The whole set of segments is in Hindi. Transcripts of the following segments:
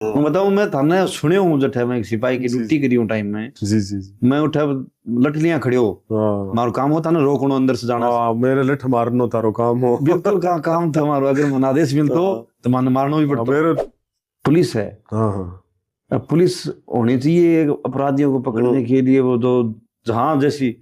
मैं बताऊं, मैं थाने सुने हूं जब मैं एक सिपाही की जी ड्यूटी करी हूं टाइम में। जी जी जी। मैं उठा लठलियां खड़े हो, हाँ मारो काम होता ना रोकणो अंदर से जाना। हाँ, मेरे लठ मारनो तारो काम हो। बिल्कुल काम था मारो, अगर मन आदेश मिलतो हाँ तो मन मारनो भी हाँ, पड़ता। मेरे। पुलिस है, हाँ हाँ। अब पुलिस होनी चाहिए अपराधियों को पकड़ने के लिए, वो जो जहां जैसी।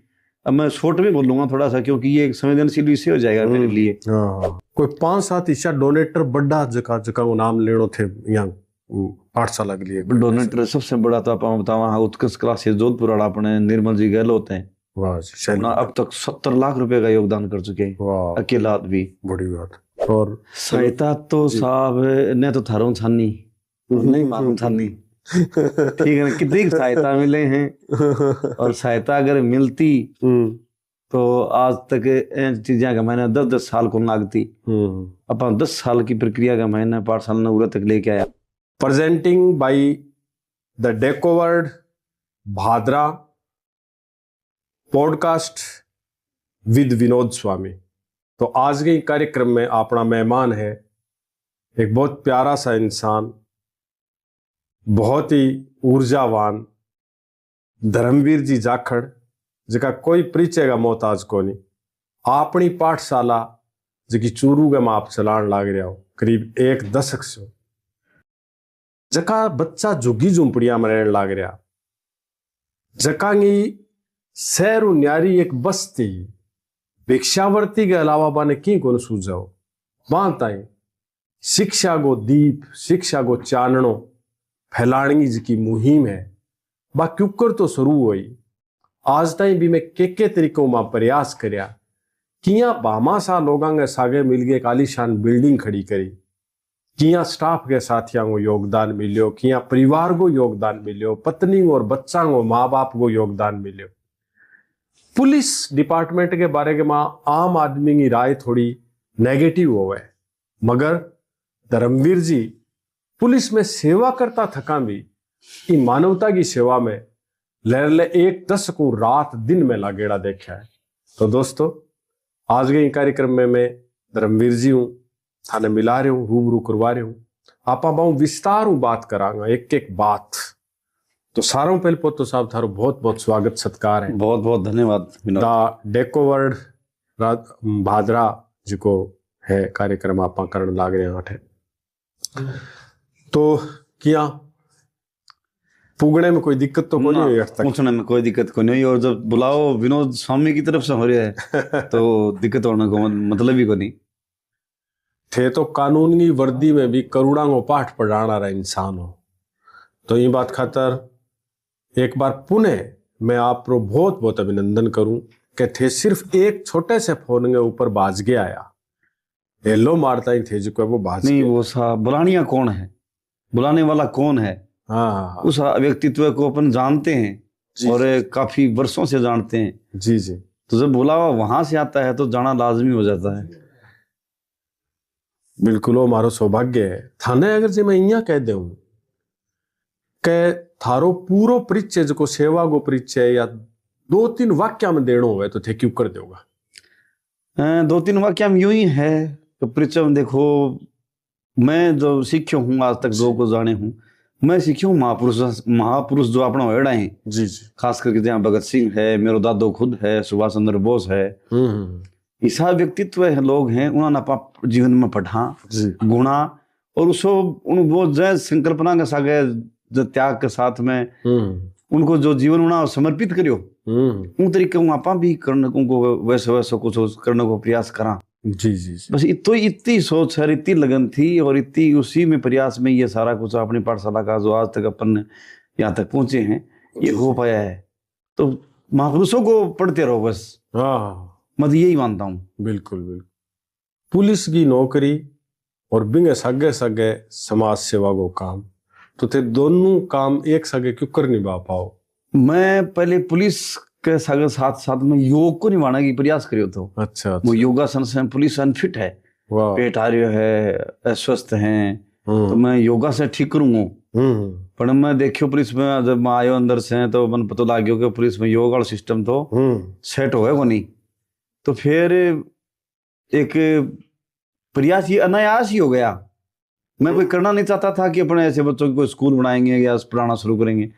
अब मैं शॉर्ट में बोलूंगा थोड़ा सा, क्योंकि ये एक संवेदनशील विषय हो जाएगा मेरे लिए। हाँ, कोई 5-7 ईशा डोनेटर बड़ा जका जका वो नाम लेनो थे यहाँ पाठशाला के लिए। डोनेटर सबसे बड़ा तो आप बतावा, हाँ, उत्कर्ष क्लासेस जोधपुर वाला अपने निर्मल जी गहलोत हैं। वाह जी, शैली। उन्होंने अब तक 70 लाख रुपए का योगदान कर चुके हैं, वाह, अकेला आदमी। बड़ी बात। और सहायता तो जी। साहब ने तो थारों छानी नहीं मालूम छानी, ठीक है ना, कितनी सहायता मिले हैं। और सहायता अगर मिलती तो आज तक इन चीजें का मैंने 10-10 साल को लागती। अपन 10 साल की प्रक्रिया का मैंने पाठशाला ने उरा तक लेके आया। प्रेजेंटिंग बाई द डेकोवर्ड भादरा पॉडकास्ट विद विनोद स्वामी। तो आज के कार्यक्रम में अपना मेहमान है एक बहुत प्यारा सा इंसान, बहुत ही ऊर्जावान धर्मवीर जी जाखड़, जिका कोई परिचय का मोहताज को नहीं। अपनी पाठशाला जिकी चूरू के माप चलान लाग रहा हो करीब 1 दशक से, जका बच्चा झुग्गी झुंपड़िया में रहने लाग रहा, जकांगी शहर न्यारी एक बस्ती भिक्षावर्ती के अलावा बाने की कोन सूझाओ बाताई शिक्षा गो दीप, शिक्षा गो चानणो फैलाणी जी मुहिम है बा क्यूकर तो शुरू हुई। आज ताई भी मैं के तरीकों में प्रयास करया किया बामा सा लोगां के सागे मिल गए एक आलीशान बिल्डिंग खड़ी करी, किया स्टाफ के साथियों को योगदान मिलियो, किया परिवार को योगदान मिलियो, पत्नी और बच्चा को माँ बाप को योगदान मिलियो। पुलिस डिपार्टमेंट के बारे में आम आदमी की राय थोड़ी नेगेटिव हो है, मगर धर्मवीर जी पुलिस में सेवा करता थका भी मानवता की सेवा में ले 1 दशक को रात दिन में लागेड़ा देखा है। तो दोस्तों, आज के कार्यक्रम में मैं धर्मवीर जी हूं, थाने मिला रहे हूं, रूबरू करवा रहे हूं। आप बहु विस्तार बात करांगा एक एक बात। तो सारों पहले पोतो साहब थारो बहुत बहुत स्वागत सत्कार है। बहुत बहुत धन्यवाद। द डेकोवर्ड भादरा जी को है कार्यक्रम आप करण लाग रहे हैं। तो क्या पुगने में कोई दिक्कत तो नहीं हुई? पूछने में कोई दिक्कत को नहीं, और जब बुलाओ विनोद स्वामी की तरफ से हो रहा है तो दिक्कत होने को मतलब ही को नहीं थे। तो कानून की वर्दी में भी करुणा को पाठ पढ़ाना रहा इंसान हो, तो ये बात खातर एक बार पुनः मैं आपको बहुत बहुत अभिनंदन करूं कि थे सिर्फ एक छोटे से फोन के ऊपर बाज गया आया, हेलो मारता ही थे जो वो बाज नहीं। वो साहब बुलानिया कौन है, बुलाने वाला कौन है? हाँ, उस व्यक्तित्व को अपन जानते हैं और काफी वर्षों से जानते हैं। जी जी। तो जब बुलावा वहां से आता है तो जाना लाजमी हो जाता है। बिल्कुल, वो मारो सौभाग्य है। थाने अगर जी मैं इं कह दूं के थारो पूरो परिचय जो सेवा को परिचय या 2-3 वाक्य में देना हुआ तो थे क्यों कर दोगा? 2-3 वाक्य में यूं ही है तो परिचय में देखो, मैं जो सीख्यो हूँ आज तक, जो को जाने हूँ, मैं सीख्यो हूँ महापुरुष जो अपना होड़ा है। जी जी। खास करके जहाँ भगत सिंह है, मेरो दादो खुद है, सुभाष चंद्र बोस है, ऐसा व्यक्तित्व है, लोग हैं, उन्होंने अपना जीवन में पढ़ा गुणा, और उसको वो जय संकल्पना के सागे जो त्याग के साथ में उनको जो जीवन उन्होंने समर्पित करियो, उन तरीके आप भी करने उनको वैसे वैसे कुछ करने को प्रयास करा। जी जी जी। बस इतनी सोच है, इतनी लगन थी, और इतनी उसी में प्रयास में ये सारा कुछ अपनी पाठशाला का जो आज तक अपन यहाँ तक पहुंचे हैं ये हो पाया है। तो महापुरुषों को पढ़ते रहो बस। हाँ, मैं यही मानता हूँ। बिल्कुल बिल्कुल। पुलिस की नौकरी और बिंगे सगे सगे समाज सेवा को काम, तो थे दोनों काम एक सगे क्यों कर निभा पाओ? मैं पहले पुलिस के साथ साथ में योग को निभाने की प्रयास करियो तो। अच्छा। वो योगासन से पुलिस अनफिट है, पेट आ रही है, अस्वस्थ है, तो मैं योगा से ठीक करूंगा। पर मैं देखियो पुलिस में जब मैं आयो अंदर से तो मन पता लग गयो कि पुलिस में योग वाला सिस्टम तो सेट हो गया नहीं। तो फिर एक प्रयास ये अनायास ही हो गया मैं कोई करना नहीं चाहता था कि अपने ऐसे बच्चों को स्कूल बनाएंगे या पढ़ाना शुरू करेंगे,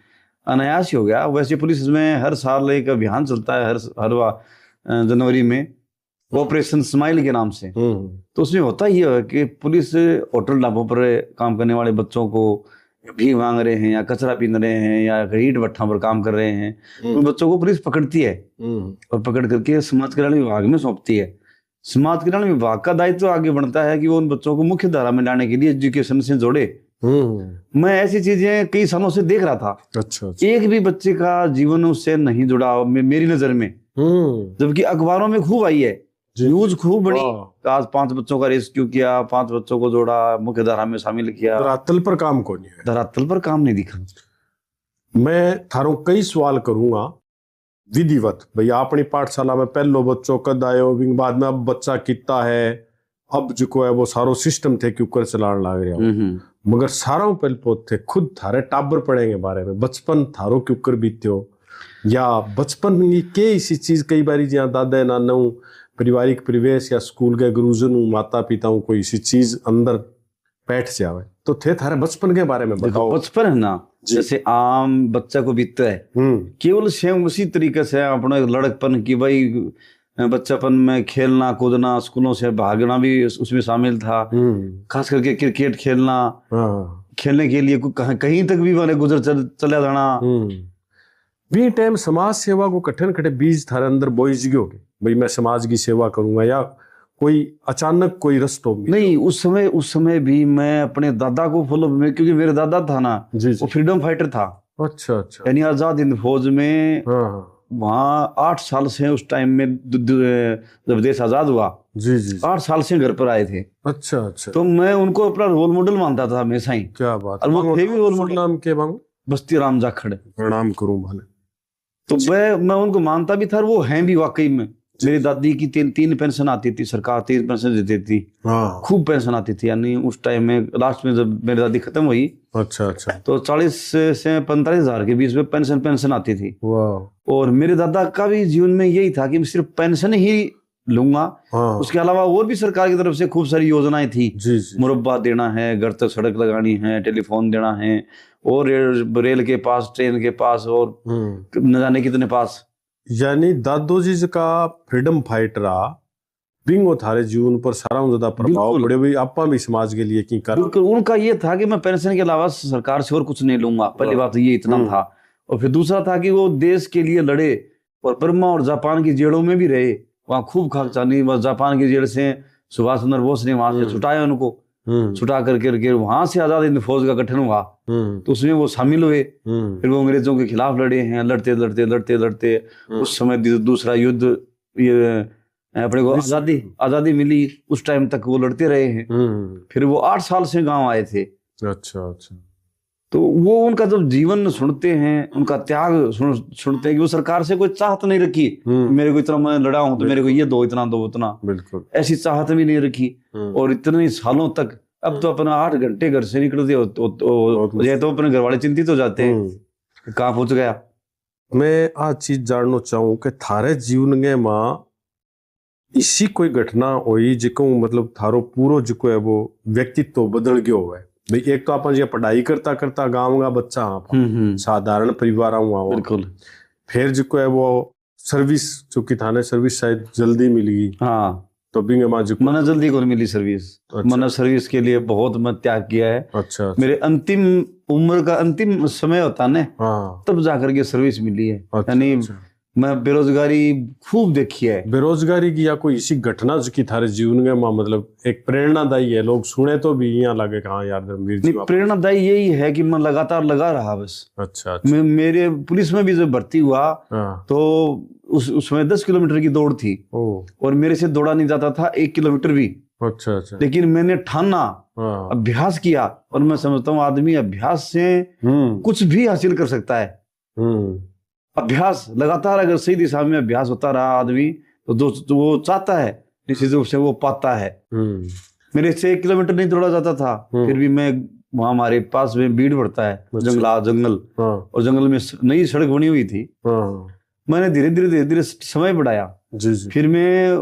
अनायास ही हो गया। वैसे पुलिस में हर साल एक अभियान चलता है, हर जनवरी में, ऑपरेशन स्माइल के नाम से। तो उसमें होता ये है कि पुलिस होटल ढाबों पर काम करने वाले बच्चों को भीख मांग रहे हैं या कचरा पीन रहे हैं या ईंट भट्ठा पर काम कर रहे हैं, उन बच्चों को पुलिस पकड़ती है और पकड़ करके समाज कल्याण विभाग में सौंपती है। समाज कल्याण विभाग का दायित्व आगे बढ़ता है कि वो उन बच्चों को मुख्य धारा में लाने के लिए एजुकेशन से जोड़े। मैं ऐसी चीजें कई सालों से देख रहा था। अच्छा। एक भी बच्चे का जीवन उससे नहीं जुड़ा मेरी नजर में, जबकि अखबारों में खूब आई है, न्यूज खूब बड़ी, आज 5 बच्चों का रेस्क्यू किया, 5 बच्चों को जोड़ा, मुख्य धारा में शामिल किया। धरातल पर काम को नहीं है, धरातल पर काम नहीं दिखा। मैं थारों कई सवाल करूंगा विधिवत। भैया अपनी पाठशाला में पहलो बच्चों कद आयो, बाद में अब बच्चा कितना है, अब जो है वो सारो सिस्टम थे कि ऊपर चलाने लग रहा, मगर सारा पहले पोत थे खुद थारे टाबर पड़ेंगे बारे में, बचपन थारो के ऊपर बीत्यो या बचपन के इसी चीज कई बारी जहाँ दादा नाना पारिवारिक परिवेश या स्कूल के गुरुजन माता पिता कोई इसी चीज अंदर बैठ जावे, तो थे थारे बचपन के बारे में बताओ। बचपन है ना, जैसे आम बच्चा को बीतता है, केवल सेम उसी तरीके से अपना लड़कपन की, भाई बच्चापन में खेलना कूदना, स्कूलों से भागना भी उसमें शामिल था, खास करके क्रिकेट खेलना, खेलने के लिए कहीं तक भी मैंने गुजर चला जाना। भी टाइम समाज सेवा को कठिन कठे बीज थारे अंदर बोइज गयो के भाई मैं समाज की सेवा करूंगा, या कोई अचानक कोई रस्तो नहीं? उस समय भी मैं अपने दादा को फॉलो में, क्योंकि मेरे दादा था ना वो फ्रीडम फाइटर था। अच्छा अच्छा। यानी आजाद हिंद फौज में वहाँ 8 साल से उस टाइम में जब देश आजाद हुआ, जी जी 8 साल से घर पर आए थे। अच्छा अच्छा। तो मैं उनको अपना रोल मॉडल मानता था हमेशा ही। क्या बात। और वो थे भी रोल मॉडल। नाम के बांगो बस्ती राम जाखड़, प्रणाम करूं भाले। तो मैं उनको मानता भी था, और वो हैं भी वाकई में। मेरी दादी की 3 पेंशन आती थी, सरकार 3 पेंशन देती थी, खूब पेंशन आती थी। यानी उस टाइम में लास्ट में जब मेरी दादी खत्म हुई, अच्छा अच्छा, तो 40 से 45 हजार के बीच में पेंशन आती थी। और मेरे दादा का भी जीवन में यही था कि मैं सिर्फ पेंशन ही लूंगा, उसके अलावा और भी सरकार की तरफ से खूब सारी योजनाएं थी। मुरब्बा देना है, घर तक सड़क लगानी है, टेलीफोन देना है, और रेल के पास, ट्रेन के पास, और न जाने कितने पास। यानी दादो जी का फ्रीडम फाइटर बिंगो थारे जीवन पर सारा ज्यादा प्रभाव पड़े भाई, आपा भी समाज के लिए की कर। बिल्कुल, उनका ये था कि मैं पेंशन के अलावा सरकार से और कुछ नहीं लूंगा। पहली बात ये इतना था, और फिर दूसरा था कि वो देश के लिए लड़े, और बर्मा और जापान की जेलों में भी रहे, वहाँ खूब खाकसानी। जापान की जेल से सुभाष चंद्र बोस ने वहां से छुटाया उनको, छुटा करके वहां से आजाद हिंद फौज का गठन हुआ, तो उसमें वो शामिल हुए। फिर वो अंग्रेजों के खिलाफ लड़े हैं, लड़ते लड़ते लड़ते लड़ते उस समय दूसरा युद्ध, ये अपने को आजादी मिली, उस टाइम तक वो लड़ते रहे हैं। फिर वो 8 साल से गांव आए थे। अच्छा अच्छा। तो वो उनका जब जीवन सुनते हैं, उनका त्याग सुनते हैं कि वो सरकार से कोई चाहत नहीं रखी, मेरे को इतना मैं लड़ा हूं तो मेरे को ये दो, इतना दो, उतना, बिल्कुल ऐसी चाहत भी नहीं रखी। और इतने सालों तक, अब तो अपना 8 घंटे घर से निकलते हो तो अपने घर वाले चिंतित हो जाते हैं कहाँ पहुंच गया। मैं आज चीज जानना चाहूँ कि थारे जीवन में माँ इसी कोई घटना हुई जिको मतलब थारो पूरो जिको है वो व्यक्तित्व तो बदल गयो है भाई। एक तो अपन ये पढ़ाई करता करता गाँव का बच्चा, साधारण परिवार हुआ, बिल्कुल। फिर जिको है वो सर्विस, चूंकि थाने सर्विस शायद जल्दी मिली, हाँ, तो बिंग मैंने जल्दी को मिली सर्विस। अच्छा। मैंने सर्विस के लिए बहुत मैं त्याग किया है। अच्छा। मेरे अंतिम उम्र का अंतिम समय होता है, हाँ, तब जाकर के सर्विस मिली है। यानी मैं बेरोजगारी खूब देखी है। बेरोजगारी की या कोई इसी घटना की थारे जीवन में मतलब एक प्रेरणादायी है, लोग सुने तो भी यहाँ लगे कहाँ यार धर्मवीर जी। प्रेरणादायी यही है कि मैं लगातार लगा रहा बस। अच्छा, अच्छा। मेरे पुलिस में भी जब भर्ती हुआ, हाँ, तो उसमें 10 किलोमीटर की दौड़ थी, और मेरे से दौड़ा नहीं जाता था 1 किलोमीटर भी। अच्छा अच्छा। लेकिन मैंने ठाना, हाँ, अभ्यास किया, और मैं समझता हूँ आदमी अभ्यास से कुछ भी हासिल कर सकता है। अभ्यास लगातार, अगर सही दिशा में अभ्यास होता रहा आदमी, तो वो चाहता है, निश्चित रूप से वो पाता है। मेरे से 1 किलोमीटर नहीं दौड़ा जाता था, फिर भी मैं वहाँ, हमारे पास में भीड़ पड़ता है, जंगल, और जंगल में नई सड़क बनी हुई थी। मैंने धीरे धीरे समय बढ़ाया। फिर मैं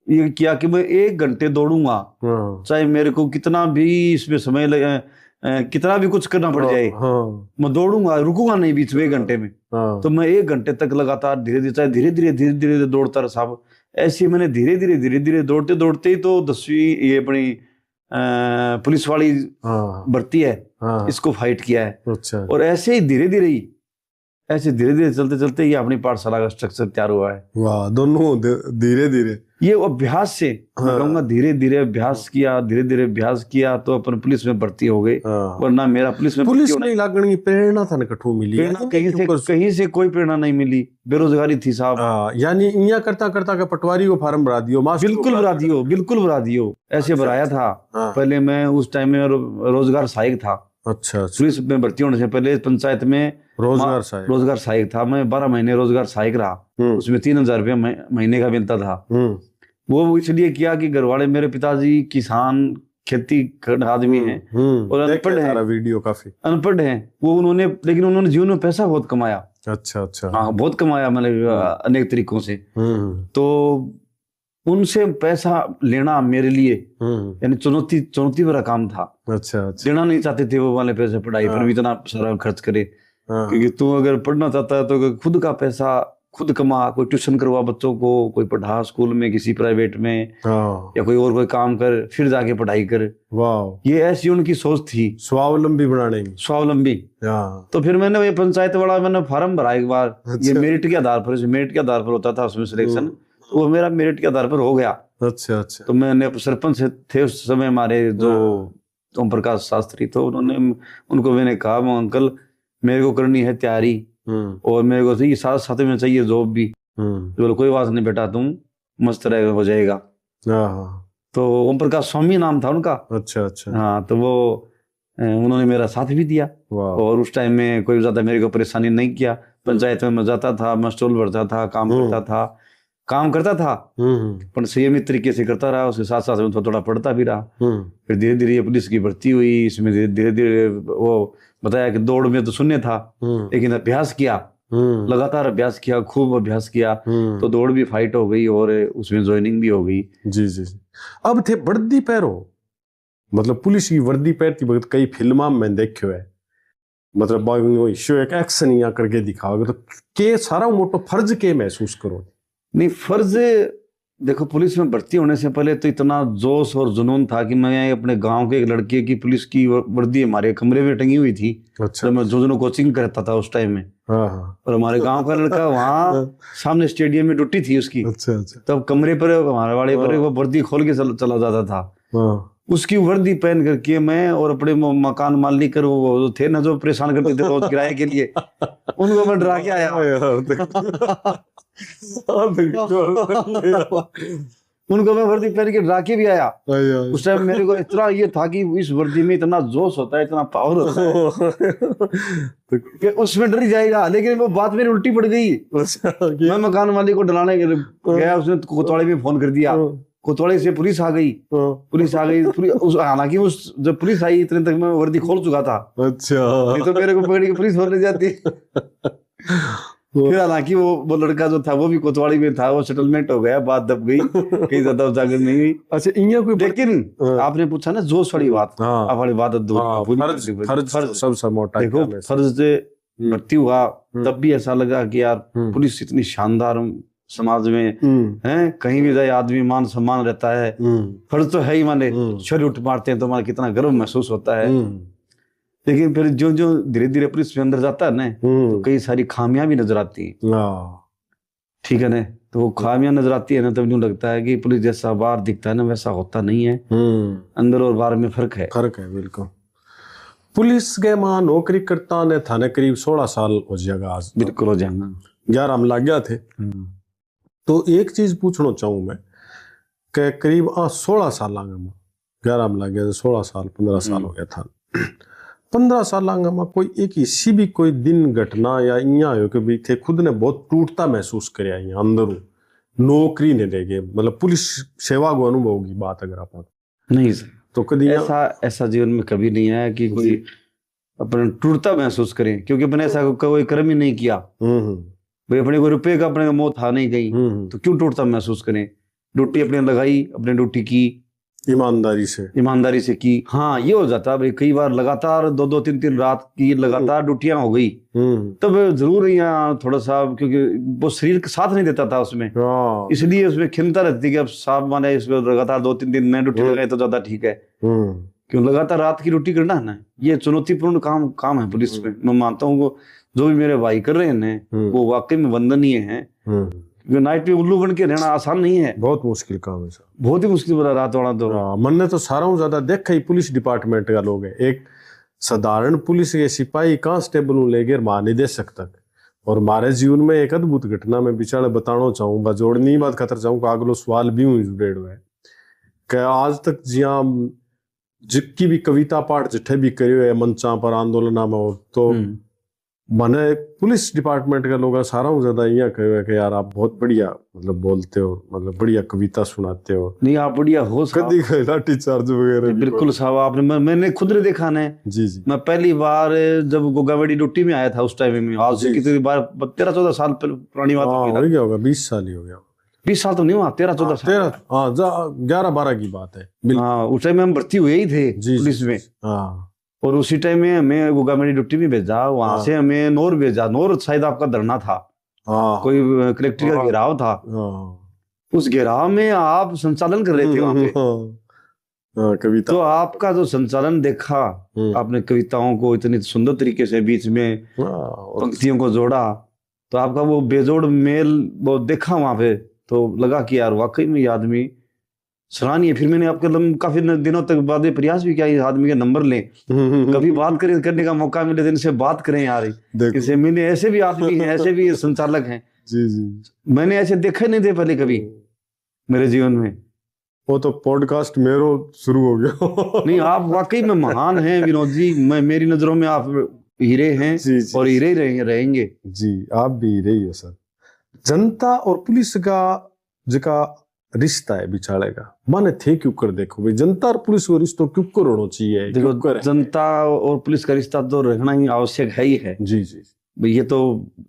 ये किया कि मैं 1 घंटे दौड़ूंगा, चाहे मेरे को कितना भी इसमें समय लगे, कितना भी कुछ करना पड़ जाए, मैं दौड़ूंगा, रुकूंगा नहीं बीच में 1 घंटे में। तो मैं 1 घंटे तक लगातार धीरे धीरे, चाहे धीरे धीरे दौड़ता रहा साहब। ऐसे मैंने धीरे धीरे दौड़ते दौड़ते ही तो 10वीं ये अपनी पुलिस वाली भर्ती है, इसको फाइट किया है। अच्छा। और ऐसे ही धीरे धीरे चलते चलते ये अपनी पाठशाला का स्ट्रक्चर तैयार हुआ है। वाह, दोनों धीरे धीरे, ये अभ्यास से मैं कहूँगा, धीरे धीरे अभ्यास किया तो अपन पुलिस में भर्ती हो गए। वरना मेरा पुलिस नहीं लगने की प्रेरणा था ना, कठू मिली कहीं से कोई प्रेरणा नहीं मिली, बेरोजगारी थी साहब। यानी इया करता के पटवारी को फार्म भरा दियो, बिल्कुल भरा दियो ऐसे भराया था। पहले मैं उस टाइम में रोजगार सहायक था। अच्छा। पुलिस में भर्ती होने से पहले पंचायत में रोजगार सहायक था मैं। 12 महीने रोजगार सहायक रहा। उसमें 3000 रुपया महीने का मिलता था। वो इसलिए किया कि घर वाले, मेरे पिताजी किसान, खेती आदमी हैं और अनपढ़ हैं, वीडियो काफी अनपढ़ हैं वो। लेकिन उन्होंने जीवन में पैसा बहुत कमाया। अच्छा। हाँ, बहुत कमाया, मतलब अनेक तरीकों से। तो उनसे पैसा लेना मेरे लिए यानी चुनौती भरा काम था। अच्छा। लेना नहीं चाहते थे वो वाले पैसे पढ़ाई पर भी इतना सारा खर्च करे। क्योंकि तू अगर पढ़ना चाहता है तो खुद का पैसा खुद कमा, कोई ट्यूशन करवा बच्चों को, कोई पढ़ा स्कूल में किसी प्राइवेट में, या कोई काम कर, फिर जाके पढ़ाई कर। वाह, ये ऐसी उनकी सोच थी, स्वावलंबी बनाने की। स्वावलंबी। तो फिर मैंने ये पंचायत वाला मैंने फार्म भरा एक बार। ये मेरिट के आधार पर होता था उसमें सिलेक्शन। वो मेरा मेरिट के आधार पर हो गया। अच्छा। तो मैंने सरपंच थे उस समय हमारे, जो ओम प्रकाश शास्त्री, तो उनको मैंने कहा, अंकल मेरे को करनी है तैयारी और मेरे को चाहिए साथ में चाहिए जॉब भी। बोलो कोई बात नहीं बेटा, तुम मस्त रह हो जाएगा। तो ओम प्रकाश स्वामी नाम था उनका। अच्छा। हाँ, तो वो उन्होंने मेरा साथ भी दिया। और उस टाइम में कोई ज्यादा मेरे को परेशानी नहीं किया। पंचायत में मैं जाता था, मैं स्टॉल भरता था, काम करता था पर संयमित तरीके से करता रहा। उसके साथ साथ में थोड़ा पढ़ता भी रहा। फिर धीरे धीरे ये पुलिस की भर्ती हुई। इसमें धीरे धीरे वो बताया कि दौड़ में तो शून्य था, लेकिन अभ्यास किया, लगातार अभ्यास किया, खूब अभ्यास किया, तो दौड़ भी फाइट हो गई और उसमें ज्वाइनिंग भी हो गई। जी। अब थे वर्दी पैरो, मतलब पुलिस की वर्दी पहनती वक्त कई फिल्मा में देखो है, मतलब एक एक्शन या करके दिखाओगे तो के सारा मोटो फर्ज के महसूस करो? नहीं, फर्ज देखो, पुलिस में भर्ती होने से पहले तो इतना जोश और जुनून था कि मैं अपने गांव के एक लड़के की पुलिस की वर्दी हमारे कमरे में टंगी हुई थी। अच्छा। तो मैं जो कोचिंग करता था उस टाइम में। और हमारे गांव का लड़का वहाँ सामने स्टेडियम में ड्यूटी थी उसकी। अच्छा। तब कमरे पर हमारे वाले पर वो वर्दी खोल के चला जाता था। उसकी वर्दी पहन करके मैं और अपने मकान मालिक कर वो थे ना, जो परेशान करते थे रोज किराए के लिए, उनको मैं डरा के आया। उनको मैं वर्दी पहन के डरा के भी आया। उस टाइम मेरे को इतना ये था कि इस वर्दी में इतना जोश होता है, इतना पावर होता है कि उसमें डर जाएगा। लेकिन वो बात मेरी उल्टी पड़ गई। मैं मकान मालिक को डराने गया, उसने कोतवाली में फोन कर दिया। कोतवाली से पुलिस आ गई। हालांकि उस जब पुलिस आई इतने तक मैं वर्दी खोल चुका था। अच्छा। नहीं तो मेरे को पकड़ के पुलिस भर ले जाती। फिर हालांकि वो लड़का जो था वो भी कोतवाली में था, वो सेटलमेंट हो गया, बात दब गई, कहीं ज्यादा उजागर नहीं हुई। अच्छा, इया कोई लेकिन आपने पूछा ना जोश वाली बात, आप वाली बात देखो, फर्ज से भर्ती हुआ तब भी ऐसा लगा कि यार पुलिस इतनी शानदार समाज में है, कहीं भी जाए आदमी मान सम्मान रहता है। फर्ज तो है ही, माने शरीर उठ मारते हैं तो हमारा कितना गर्व महसूस होता है। लेकिन फिर जो धीरे धीरे पुलिस में अंदर जाता है ना, तो कई सारी खामियां भी नजर आती हैं। ठीक है ना, तो वो खामियां नजर आती है ना, तब यूं लगता है कि पुलिस जैसा बाहर दिखता है ना वैसा होता नहीं है। अंदर और बाहर में फर्क है। बिल्कुल। पुलिस के मां नौकरी करता ने थाने करीब 16 साल हो जाएगा आज। बिल्कुल हो जाएगा। 11 हम लग गया थे। तो एक चीज पूछना चाहूँ मैं कि करीब 16 साल लांगा में 11 में लग गया, 16 साल 15 साल हो गया था। 15 साल लांगा में कोई एक इसी भी कोई दिन घटना या इया हो कि भी थे खुद ने बहुत टूटता महसूस करे अंदर नौकरी ने दे गए, मतलब पुलिस सेवा को अनुभव की बात अगर आप नहीं सर, तो कभी ऐसा जीवन में कभी नहीं आया कि कोई अपने टूटता महसूस करे, क्योंकि अपने ऐसा कोई कर्म ही नहीं किया भाई। अपने को रुपए का अपने को मौत आ नहीं गई तो क्यों टूटता महसूस करें। ड्यूटी अपने लगाई, अपने ड्यूटी की ईमानदारी से की। हाँ, ये हो जाता है भाई, कई बार लगातार 2-2 3-3 रात की लगातार ड्यूटियां हो गई, तब जरूर यहाँ थोड़ा सा, क्योंकि वो शरीर का साथ नहीं देता था उसमें, इसलिए उसमें खिलता रहती कि अब साहब माने इसमें लगातार 2-3 दिन में ड्यूटी लगाए तो ज्यादा ठीक है। क्यों लगातार रात की ड्यूटी करना है ना, ये चुनौतीपूर्ण काम है पुलिस में। मैं मानता हूँ वो जो भी मेरे भाई कर रहे हैं वो वाकई में वंदनीय है। नाइट में उल्लू बन के रहना आसान नहीं है, बहुत मुश्किल काम है सर, बहुत ही मुश्किल बना रात वाला तो। मन ने तो सारा ज्यादा देखा ही पुलिस डिपार्टमेंट का लोग है, एक साधारण पुलिस के सिपाही कांस्टेबल लेकर महानिदेशक तक। और हमारे जीवन में एक अद्भुत घटना में बिचारे बताना चाहूँ, जोड़नी बात खतर चाहूँ, अगलो सवाल भी हुई जुड़े हुए कि आज तक जिया जिक्की भी कविता पाठ जिठे भी करे हुए मंचा पर आंदोलन में हो, तो मैंने पुलिस डिपार्टमेंट का लोग सारा ज्यादा यहाँ कहे कि यार आप बहुत बढ़िया मतलब बोलते हो, मतलब बढ़िया कविता सुनाते हो। नहीं, आप बढ़िया हो कभी लाठी चार्ज वगैरह बिल्कुल साहब, आपने मैंने खुद ने देखा ने। जी। मैं पहली बार जब गोगावड़ी ड्यूटी में आया था उस टाइम में, आज से कितनी बार 13-14 साल पुरानी बात होगा, 20 साल ही हो गया। 20 साल तो नहीं हुआ, 13-14 साल, 11-12 की बात है। हाँ, उस टाइम में हम भर्ती हुए ही थे पुलिस में। और उसी टाइम में हमें गोगावड़ी ड्यूटी में भेजा, वहां से हमें नौर भेजा। नौर शायद आपका धरना था, कोई कलेक्टर का घेराव था, उस घेराव में आप संचालन कर रहे थे वहां पे। कविता तो आपका जो संचालन देखा, आपने कविताओं को इतनी सुंदर तरीके से बीच में पंक्तियों को जोड़ा, तो आपका वो बेजोड़ मेल वो देखा वहां पे, तो लगा कि यार वाकई में ये आदमी सराहनीय। फिर मैंने आपके काफी दिनों तक बाद में प्रयास भी किया इस आदमी के नंबर लें, कभी बात करने का मौका मिले तो इनसे बात करें यार, इसे मैंने ऐसे भी आदमी हैं, ऐसे भी संचालक हैं जी, मैंने ऐसे देखे नहीं थे पहले कभी मेरे जीवन में। वो तो पॉडकास्ट मेरो शुरू हो गया। नहीं, आप वाकई में महान हैं विनोद जी, मेरी नजरों में आप हीरे हैं जी, और हीरे ही रहेंगे जी। आप भी हीरे ही हो सर। जनता और पुलिस का जिका रिश्ता है बिछाड़े का, माने थे क्यों कर देखो भाई, जनता और पुलिस को रिश्ता क्यों कर होना चाहिए? देखो, जनता और पुलिस का रिश्ता तो रहना ही आवश्यक है ही है जी। ये तो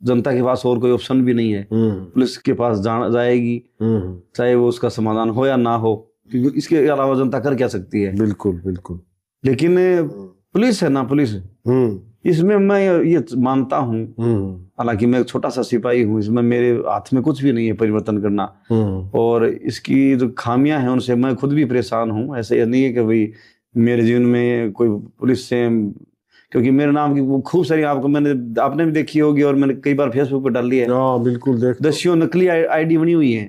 जनता के पास और कोई ऑप्शन भी नहीं है, पुलिस के पास जाएगी चाहे वो उसका समाधान हो या ना हो, क्योंकि इसके अलावा जनता कर क्या सकती है। बिल्कुल। लेकिन पुलिस है ना, पुलिस इसमें मैं ये मानता हूँ, हालांकि मैं छोटा सा सिपाही हूँ, इसमें मेरे हाथ में कुछ भी नहीं है परिवर्तन करना, और इसकी जो खामियां हैं उनसे मैं खुद भी परेशान हूँ। ऐसे नहीं है कि भाई मेरे जीवन में कोई पुलिस से, क्योंकि मेरे नाम की खूब सारी आपने भी देखी होगी और मैंने कई बार फेसबुक पर डाली है। बिल्कुल, देख 10 नकली आईडी बनी हुई है,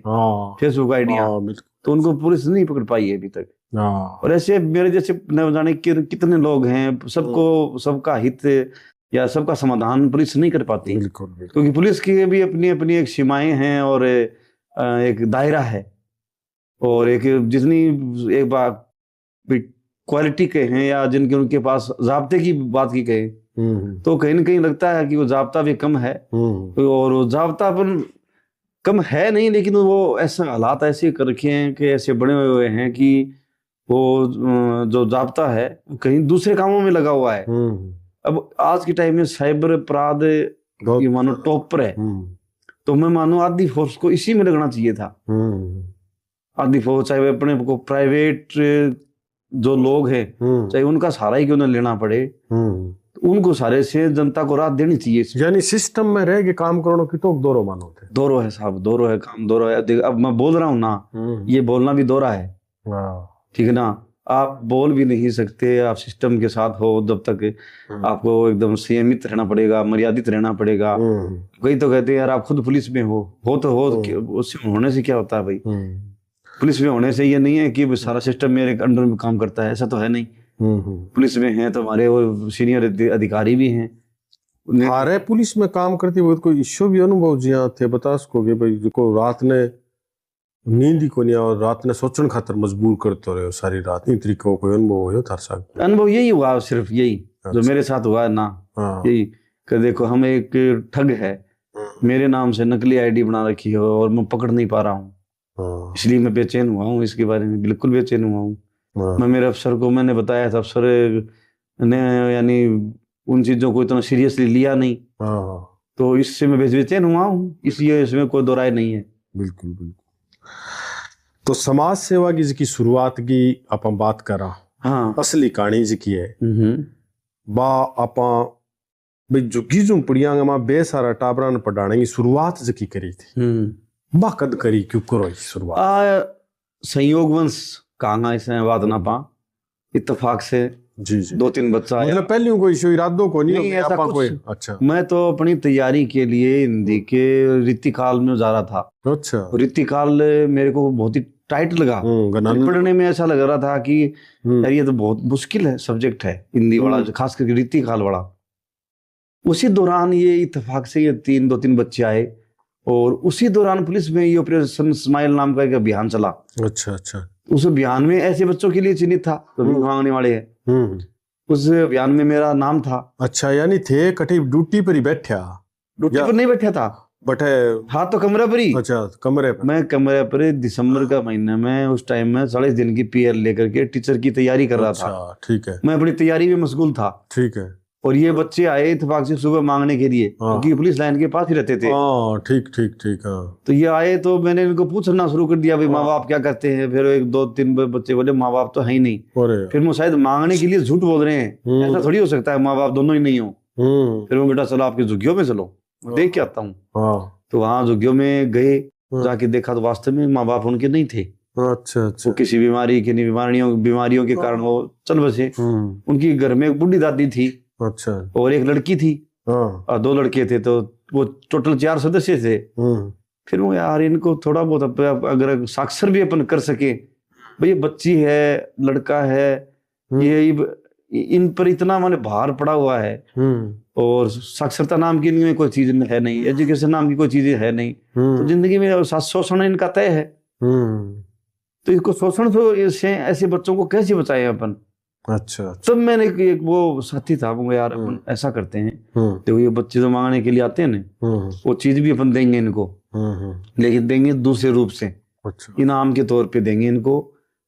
फेसबुक आईडियां, तो उनको पुलिस नहीं पकड़ पाई है अभी तक। और ऐसे मेरे जैसे न जाने कितने लोग हैं, सबका हित या सबका समाधान पुलिस नहीं कर पाती। बिल्कुल। क्योंकि पुलिस की भी अपनी अपनी एक सीमाएं हैं और एक दायरा है, और एक जितनी एक बात क्वालिटी के हैं या जिनके उनके पास जाब्ते की बात की कहे, तो कहीं ना कहीं लगता है कि वो जाब्ता भी कम है, और वो जाब्तापन कम है नहीं, लेकिन वो ऐसा हालात ऐसे कर रखे हैं कि ऐसे बने हुए हैं कि वो जो जाब्ता है कहीं दूसरे कामों में लगा हुआ है। अब आज के टाइम में साइबर अपराध ये मानो टॉप पर है, तो मैं मानो आधी फोर्स को इसी में लगना चाहिए था। आधी फोर्स चाहे अपने को प्राइवेट जो लोग हैं चाहे उनका सहारा ही क्यों न लेना पड़े, तो उनको सारे से जनता को राहत देनी चाहिए। यानी सिस्टम में रह के काम करो की तो दोरो मानो थे, दोरो है साहब, दोरो है काम, दोरो है। अब मैं बोल रहा हूँ ना, ये बोलना भी दोरा है, ठीक है ना। आप बोल भी नहीं सकते, आप सिस्टम के साथ हो जब तक आपको एकदम संयमित रहना पड़ेगा, मर्यादित रहना पड़ेगा। कई तो कहते हैं यार आप खुद पुलिस में हो तो उससे होने से क्या होता है भाई, पुलिस में होने से ये नहीं है कि सारा सिस्टम मेरे अंडर में काम करता है, ऐसा तो है नहीं। पुलिस में है तो हमारे वो सीनियर अधिकारी भी हैं, हमारे पुलिस में काम करती वक्त कोई इश्यू भी अनुभव जिया थे बता सकोगे भाई, जो रात ने नींद ही को नहीं और रात ने सोचने खातर मजबूर करते रहे सारी रात, नहीं तरीकों कोई अनुभव हो था साहब? अनुभव यही हुआ, सिर्फ यही जो मेरे साथ हुआ है ना, यही कि देखो हम एक ठग है, मेरे नाम से नकली आईडी बना रखी है और मैं पकड़ नहीं पा रहा हूँ, इसलिए मैं बेचैन हुआ हूँ, इसके बारे में बिल्कुल बेचैन हुआ हूँ। मैं मेरे अफसर को मैंने बताया था, अफसर ने यानी उन चीजों को इतना सीरियसली लिया नहीं, तो इससे मैं बेचैन हुआ हूँ, इसलिए इसमें कोई दो राय नहीं है। बिल्कुल। तो समाज सेवा की जिकी शुरुआत की आप बात करा, हाँ असली कहानी जिकी है बा आप भाई झुग्गी झुंपड़ियां में बेसारा टाबरा ने पढ़ाने की शुरुआत जिकी करी थी, बा कद करी, क्यों करो ये शुरुआत? संयोगवंश कहांगा इसमें बात ना पा, इत्तेफाक से जी जी, 2-3 बच्चा आया। मतलब पहले कोई इशू इरादों को नहीं ऐसा आपा कुछ। कोई। अच्छा मैं तो अपनी तैयारी के लिए हिंदी के रीतिकाल में जा रहा था। अच्छा, रीतिकाल मेरे को बहुत ही टाइट लगा। गणन पढ़ने में ऐसा लग रहा था कि यार ये तो बहुत मुश्किल है सब्जेक्ट है हिंदी वाला, खास करके रीतिकाल वाला। उसी दौरान ये इत्तेफाक से ये 2-3 बच्चे आए और उसी दौरान पुलिस में ये ऑपरेशन स्माइल नाम का एक अभियान चला। अच्छा अच्छा, उस अभियान में ऐसे बच्चों के लिए चिन्हित था तो भीख मांगने वाले हैं, उस अभियान में मेरा नाम था। अच्छा, यानी थे कटी ड्यूटी पर ही बैठा? ड्यूटी पर नहीं बैठा था, बटे हाँ तो कमरे पर ही। अच्छा, कमरे पर। मैं कमरे पर दिसंबर का महीने में उस टाइम में 40 दिन की पीएल लेकर के टीचर की तैयारी कर रहा था। ठीक है, मैं अपनी तैयारी में मशगूल था। ठीक है। और ये बच्चे आए इत्तेफाक से सुबह मांगने के लिए, क्योंकि पुलिस लाइन के पास ही रहते थे। ठीक ठीक ठीक, हाँ। तो ये आए तो मैंने इनको पूछना शुरू कर दिया, भाई माँ बाप क्या करते हैं? फिर 1-2-3 बच्चे बोले माँ बाप तो है ही नहीं। फिर वो शायद मांगने के लिए झूठ बोल रहे हैं, ऐसा थोड़ी हो सकता है माँ बाप दोनों ही नहीं हो। फिर वो बेटा चलो आपकी झुग्गियों में चलो, देख के आता हूँ। तो वहाँ झुग्गियों में गए, जाके देखा तो वास्तव में माँ बाप उनके नहीं थे। अच्छा अच्छा, वो किसी बीमारी की बीमारियों के कारण वो चल बसे। उनकी घर में एक बूढ़ी दादी थी, अच्छा, और एक लड़की थी, और 2 लड़के थे, तो वो टोटल 4 सदस्य थे। फिर वो यार इनको थोड़ा बहुत अगर साक्षर भी अपन कर सके, भाई बच्ची है लड़का है, ये इन पर इतना माने भार पड़ा हुआ है, और साक्षरता नाम की इनमें कोई चीज है नहीं, एजुकेशन नाम की कोई चीज है नहीं, तो जिंदगी में शोषण इनका तय है। तो इसको शोषण से ऐसे बच्चों को कैसे बचाएं अपन? अच्छा, तब मैंने एक वो साथी था, वो यार अपन ऐसा करते हैं, तो ये बच्चे जो मांगने के लिए आते हैं ना, वो चीज भी अपन देंगे इनको, लेकिन देंगे दूसरे रूप से। अच्छा, इनाम के तौर पे देंगे इनको,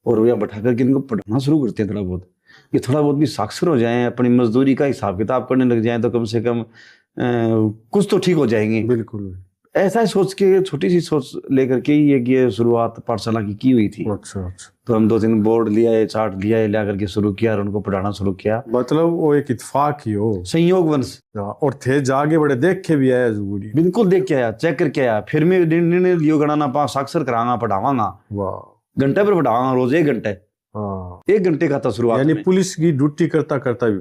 और या बैठा करके इनको पढ़ाना शुरू करते हैं थोड़ा बहुत, ये थोड़ा बहुत भी साक्षर हो जाएं, अपनी मजदूरी का हिसाब किताब करने लग जाएं, तो कम से कम कुछ तो ठीक हो जाएंगे। बिल्कुल ऐसा ही सोच के, छोटी सी सोच लेकर के ये शुरुआत पाठशाला की हुई थी। अच्छा अच्छा, तो हम 2-3 बोर्ड लिया, चार्ट लिया, ला करके शुरू किया और उनको पढ़ाना शुरू किया। मतलब वो एक इत्तेफाक ही हो, संयोगवंश। और थे जागे बड़े देख के भी आया, बिल्कुल देख के आया, चेक करके आया। फिर मैं निर्णय लियो गणना पा साक्षर करांगा, पढ़ावांगा, घंटे पर पढ़ावांगा, रोज 1 घंटे। 1 घंटे का था शुरुआत, यानी पुलिस की ड्यूटी करता करता भी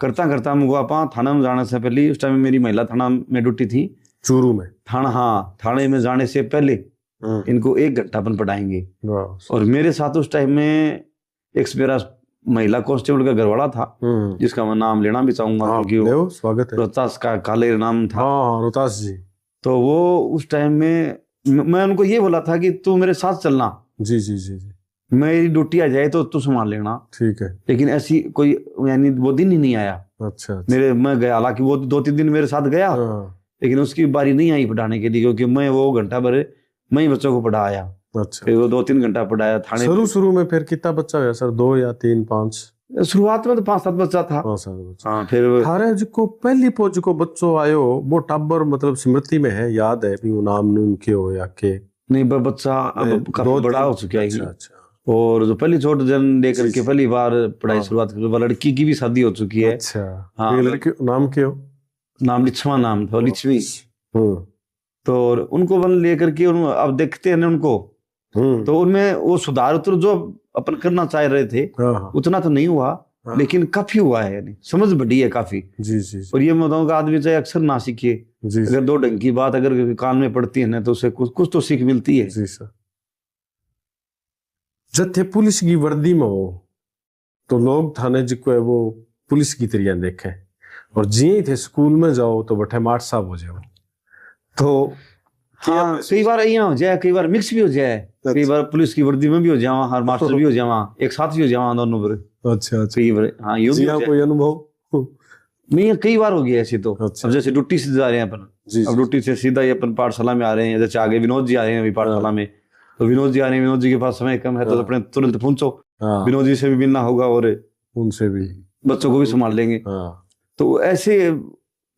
करता मुझे आप थाना में जाने से पहले, उस टाइम मेरी महिला थाना में ड्यूटी थी चूरू में। थाना, हाँ, थाने में जाने से पहले इनको 1 घंटा अपन पढ़ाएंगे। और मेरे साथ उस टाइम में एक मेरा महिला कांस्टेबल का घरवाला था, जिसका मैं नाम लेना भी चाहूंगा, क्योंकि स्वागत है, रोहतास का काले नाम था। रोहतास जी। तो वो उस टाइम में मैं उनको ये बोला था कि तू मेरे साथ चलना। जी जी जी जी, मेरी ड्यूटी आ जाए तो तू संभाल लेना। ठीक है। लेकिन ऐसी कोई यानी वो दिन ही नहीं आया। अच्छा, मैं गया, हालांकि वो 2-3 दिन मेरे साथ गया, लेकिन उसकी बारी नहीं आई पढ़ाने के लिए, क्योंकि मैं वो घंटा भर मैं ही बच्चों को पढ़ाया। अच्छा, फिर वो 2-3 घंटा पढ़ाया थाने। शुरू में फिर कितना बच्चा हुआ सर? 2 या 3, 5? शुरुआत में तो 5-7 बच्चा था। हाँ, फिर थारे जो पहली पोज को बच्चों आयो, वो टाबर मतलब स्मृति में है, याद है भी नाम नूम के हो या के नहीं? बच्चा अब काफी बड़ा हो चुका है। अच्छा, और जो पहली छोट जन लेकर के पहली बार पढ़ाई शुरुआत कर, लड़की की भी शादी हो चुकी है। अच्छा, हाँ, लड़की नाम क्या हो? नाम लिच्छमा नाम था, लिच्छवी। तो उनको वन लेकर के अब देखते हैं उनको, तो उनमें वो सुधार तो जो अपन करना चाह रहे थे उतना तो नहीं हुआ, लेकिन काफी हुआ है, यानी समझ बढ़ी है काफी। जी जी। और ये मैं बताऊंगा, आदमी चाहे अक्सर ना सीखे, अगर 2 ढंग की बात अगर कान में पड़ती है ना, तो उसे कुछ तो सीख मिलती है। जी सर। जब थे पुलिस की वर्दी में हो तो लोग थाने जिको है वो पुलिस की तरह देखे, और जिये थे स्कूल में जाओ तो बठे माट साहब हो जाओ। तो हाँ, कई बार यहाँ हो जाए, कई बार मिक्स भी हो जाए। कई बार पुलिस की वर्दी में भी हो जावा, हर मास्टर भी हो जावा, एक साथ भी हो जावा दोनों पर। अच्छा, कई बार। हाँ, कोई अनुभव नहीं? कई बार हो गया ऐसे तो। अब जैसे ड्यूटी से जा रहे हैं अपन, अब ड्यूटी से सीधा ही अपन पाठशाला में आ रहे हैं, जैसे आगे विनोद जी आ रहे हैं अभी पाठशाला में, तो विनोद जी आ रहे हैं, विनोद जी के पास समय कम है, तो अपने तुरंत पहुंचो, विनोद जी से भी मिलना होगा और उनसे भी बच्चों को भी संभाल लेंगे। तो ऐसे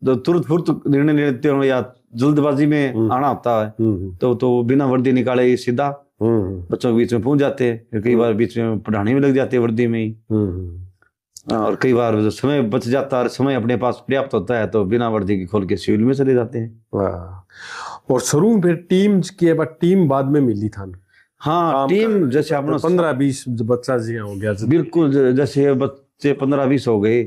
तुरंत फुर्त निर्णय लेते हो या जल्दबाजी में आना होता है, तो बिना वर्दी निकाले सीधा बच्चों के बीच में पहुंच जाते हैं, फिर कई बार बीच में पढ़ाने में लग जाते हैं वर्दी में ही। और कई बार जो समय बच जाता है और समय अपने पास पर्याप्त होता है तो बिना वर्दी के खोल के सिविल में चले जाते हैं। और शुरू में फिर टीम बाद में मिली था। हाँ, टीम जैसे अपना 15-20 बच्चा जी हो गया, बिल्कुल, जैसे बच्चे 15-20 हो गए,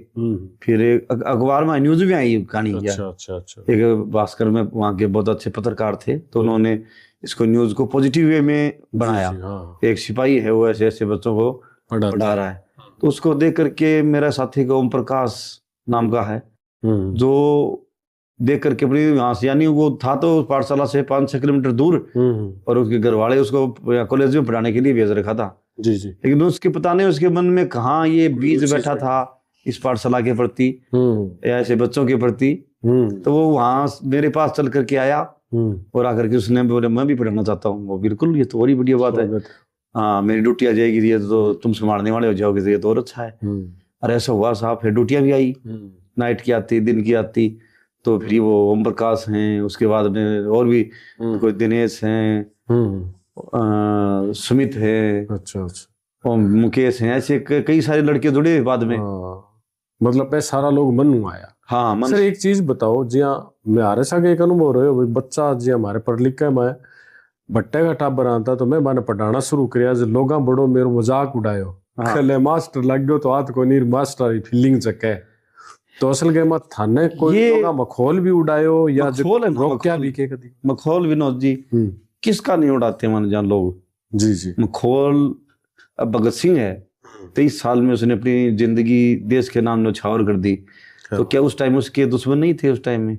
फिर अखबार में न्यूज में आई कहानी। अच्छा। एक भास्कर में वहाँ के बहुत अच्छे पत्रकार थे, तो उन्होंने इसको न्यूज को पॉजिटिव वे में बनाया। एक सिपाही है, वो ऐसे ऐसे बच्चों को पढ़ा रहा है, तो उसको देख करके मेरा साथी का ओम प्रकाश नाम का है, जो देख करके अपनी यहाँ से, यानी वो था तो पाठशाला से 5-6 किलोमीटर दूर, और उसके घर वाले उसको कॉलेज में पढ़ाने के लिए भेज रखा था। जी। लेकिन उसके पता नहीं उसके मन में कहाँ ये बीज बैठा था इस पाठशाला के प्रति या ऐसे बच्चों के प्रति। तो वो वहाँ मेरे पास चल करके आया और आकर के उसने बोले मैं भी पढ़ना चाहता हूँ। वो बिल्कुल, ये तो और ही बढ़िया बात है, हाँ मेरी ड्यूटी आ जाएगी, ये तो तुम संभालने वाले हो जाओगे, ये तो और अच्छा है। और ऐसा हुआ साहब, फिर ड्यूटियां भी आई, नाइट की आती, दिन की आती। तो फिर वो ओम प्रकाश हैं, उसके बाद में और भी कोई दिनेश हैं, सुमित है, अच्छा, और मुकेश हैं, ऐसे कई सारे लड़के जुड़े बाद में। मतलब पे सारा लोग मन आया। हाँ मन। सर एक चीज बताओ, जिया मैं हारे सा एक अनुभव रहे हो, बच्चा जी हमारे पढ़ लिख के मैं भट्टे का टाबर आता तो मैं माने पढ़ाना शुरू किया, लोग बड़ो मेरे मजाक उड़ायो, कल मास्टर लग गयो तो हाथ को नीर मास्टर फीलिंग चके। तो असल के मत थाने कोई लोग मखौल भी उड़ायो या रोक्या भी के कदी? मखौल विनोद जी किसका नहीं उड़ाते मन जान लोग। जी। मखौल, अब भगत सिंह है, 23 साल में उसने अपनी जिंदगी देश के नाम न्यौछावर कर दी, तो क्या उस टाइम उसके दुश्मन नहीं थे? उस टाइम में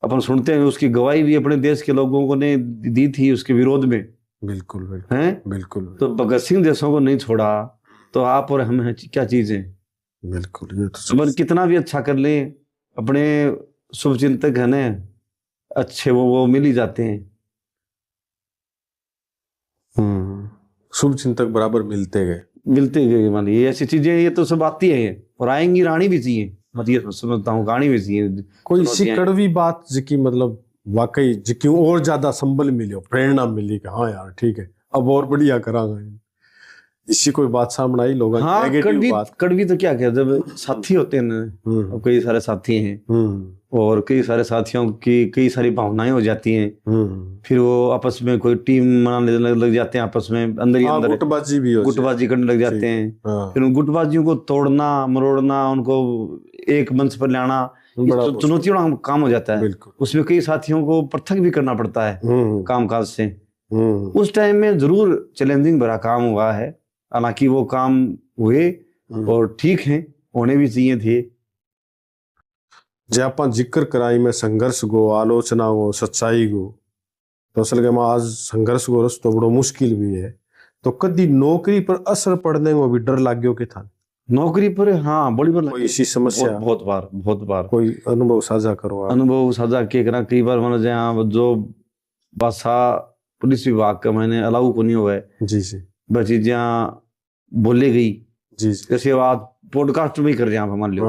अपन सुनते हैं उसकी गवाही भी अपने देश के लोगों को ने दी थी उसके विरोध में। बिल्कुल। तो भगत सिंह देशों को नहीं छोड़ा, तो आप और हम क्या चीज है? बिल्कुल, ये तो अपन कितना भी अच्छा कर ले, अपने शुभ चिंतक है ना अच्छे, वो मिल ही जाते हैं। शुभ चिंतक बराबर मिलते गए मान लीजिए ऐसी चीजें, ये तो सब आती है और आएंगी, रानी भी चाहिए, मतलब समझता हूँ कहानी भी चाहिए। कोई इसी कड़वी बात जिकी मतलब वाकई जिकी और ज्यादा संबल मिले, प्रेरणा मिली कि हाँ यार ठीक है अब और बढ़िया करांगा, इसी कोई बात सामने आई लोगों? हाँ, कड़वी तो क्या कहते, जब साथी होते हैं ना, कई सारे साथी हैं और कई सारे साथियों की कई सारी भावनाएं हो जाती हैं, फिर वो आपस में कोई टीम बनाने लग जाते हैं, आपस में अंदर ही अंदर गुटबाजी करने लग जाते हैं। फिर उन गुटबाजियों को तोड़ना मरोड़ना, उनको एक मंच पर लाना चुनौतियों का काम हो जाता है। उसमें कई साथियों को पृथक भी करना पड़ता है कामकाज से। उस टाइम में जरूर चैलेंजिंग भरा काम हुआ है, हालांकि वो काम हुए और ठीक है, होने भी चाहिए थे। जे आप जिक्र कराई में संघर्ष गो, आलोचना गो, सच्चाई गो, तो असल के आज संघर्ष गो रस तो बड़ो मुश्किल भी है। तो कदी नौकरी पर असर पड़ने को भी डर लाग गयो के था? नौकरी पर हाँ बड़ी बार कोई इसी समस्या? बहुत बार। कोई अनुभव साझा करो आप। अनुभव साझा के करा, कई बार मैंने जहाँ जो बासा पुलिस विभाग का मैंने अलाउ को नहीं हुआ है जी बस जहाँ बोले गई जी जैसे बात पॉडकास्ट में ही कर रहे हैं, मान लो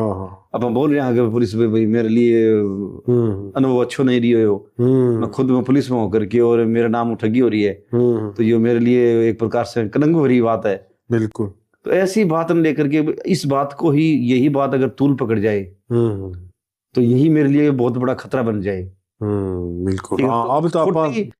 अब हम बोल रहे हैं कि पुलिस में भाई मेरे लिए अनुभव अच्छा नहीं रही हो, मैं खुद में पुलिस में होकर के और मेरा नाम ठगी हो रही है, तो ये मेरे लिए एक प्रकार से कलंक भरी बात है। बिल्कुल। तो ऐसी बात न लेकर के इस बात को ही, यही बात अगर तूल पकड़ जाए तो यही मेरे लिए बहुत बड़ा खतरा बन जाए। बिल्कुल। अब तो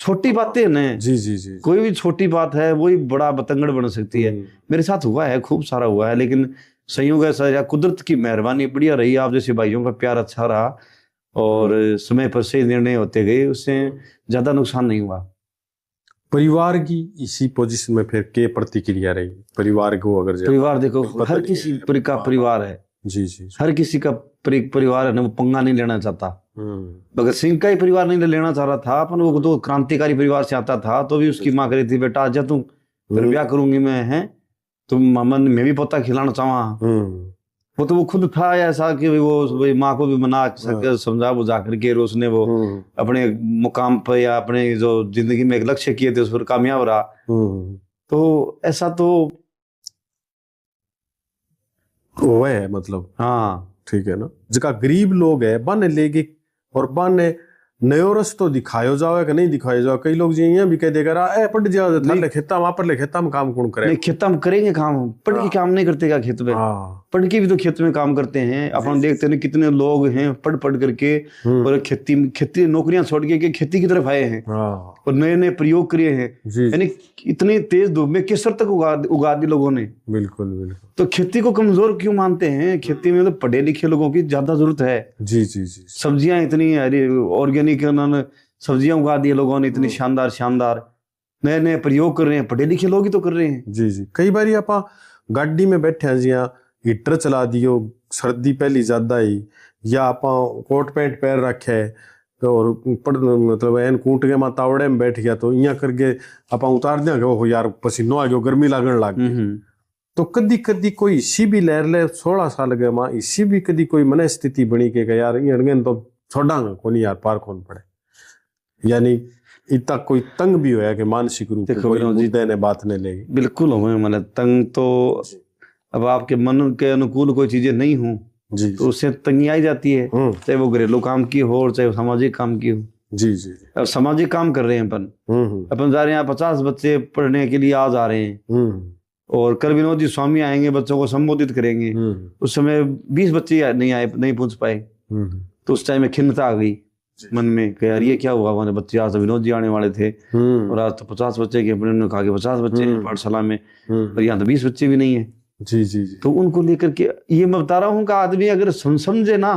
छोटी बातें न जी कोई भी छोटी बात है वही बड़ा बतंगड़ बन सकती है। मेरे साथ हुआ है, खूब सारा हुआ है, लेकिन संयोग ऐसा या कुदरत की मेहरबानी बढ़िया रही, आप जैसे भाइयों का प्यार अच्छा रहा और समय पर सही निर्णय होते गए, उससे ज्यादा नुकसान नहीं हुआ। परिवार की इसी पोजीशन में फिर क्या प्रतिक्रिया रही परिवार को? अगर परिवार देखो, हर किसी का परिवार है जी हर किसी का परिवार है ना, वो पंगा नहीं लेना चाहता। भगत सिंह का ही परिवार नहीं लेना चाह रहा था, अपन वो तो क्रांतिकारी परिवार से आता था, तो भी उसकी माँ करी थी बेटा आजा तू, फिर ब्याह करूंगी मैं, है तुम मन में भी पोता खिलाना चाहवा। वो तो वो खुद था ऐसा कि वो माँ को भी मना सके, समझा बुझा करके उसने वो अपने मुकाम पर या अपने जो जिंदगी में एक लक्ष्य किए थे उस पर कामयाब रहा। तो ऐसा तो वो है, मतलब हाँ ठीक है ना, जिका गरीब लोग है बन लेगी और बन नयो रस्तो दिखायो जाओ कि नहीं दिखायो जाओ। कई लोग जी यहाँ भी कह देगा ए पढ़ जाओ थाले खेता वहां पर ले खेता में काम कौन करे। नहीं, खेत में करेंगे काम, पढ़ के काम नहीं करते क्या खेत में? पढ़ के भी तो खेत में काम करते हैं। अपन देखते हैं कितने लोग हैं पढ़ पढ़ करके और खेती नौकरियां छोड़ के खेती की तरफ आए हैं और नए नए प्रयोग किए हैं। यानी इतनी तेज धूप में केसर तक उगा दी लोगों ने। बिल्कुल बिल्कुल। तो खेती को कमजोर क्यों मानते हैं? खेती में तो पढ़े लिखे लोगों की ज्यादा जरूरत है। जी जी जी। सब्जियां इतनी ऑर्गेनिक उन्होंने सब्जियां उगा दी लोगों ने, इतनी शानदार शानदार नए नए प्रयोग कर रहे हैं। पढ़े लिखे लोग ही तो कर रहे हैं। जी जी। कई बार आप गाड़ी में बैठे हैं जिया हीटर चला दियो, सर्दी पहली ज्यादा ही, या आप कोट पैंट पहन रखे और मतलब एन कूट के तावड़े में बैठ गया तो इं करके आप उतार देंगे हो यार पसीनो आ गयो, गर्मी लागन लग गई। तो कदी कदी कोई इसी भी लहर ले 16 साल गए माँ इसी भी कदी कोई मन स्थिति बनी के यार इन तो छोड़ांगा कौन यार पार कौन पड़े, यानी इतना कोई तंग भी होया कि मानसिक रूप से कोई मुद्दे ने बात नहीं लेगी। बिल्कुल हो मतलब तंग तो अब आपके मन के अनुकूल कोई चीजें नहीं हो तो उससे तंगी आई जाती है, चाहे वो घरेलू काम की हो चाहे वो सामाजिक काम की हो। जी जी। अब सामाजिक काम कर रहे हैं अपन जा रहे हैं 50 बच्चे पढ़ने के लिए आज आ रहे हैं और कल विनोद जी स्वामी आएंगे बच्चों को संबोधित करेंगे, उस समय 20 बच्चे नहीं आए, नहीं पहुंच पाए तो उस टाइम में खिन्नता आ गई मन में कि यार ये क्या हुआ, हमारे बच्चे आज विनोद जी आने वाले थे और आज तो 50 बच्चे के अपने ने कहा कि 50 बच्चे हैं पाठशाला में और यहाँ तो 20 बच्चे भी नहीं है। जी जी जी। तो उनको लेकर के ये मैं बता रहा हूँ कि आदमी अगर समझे ना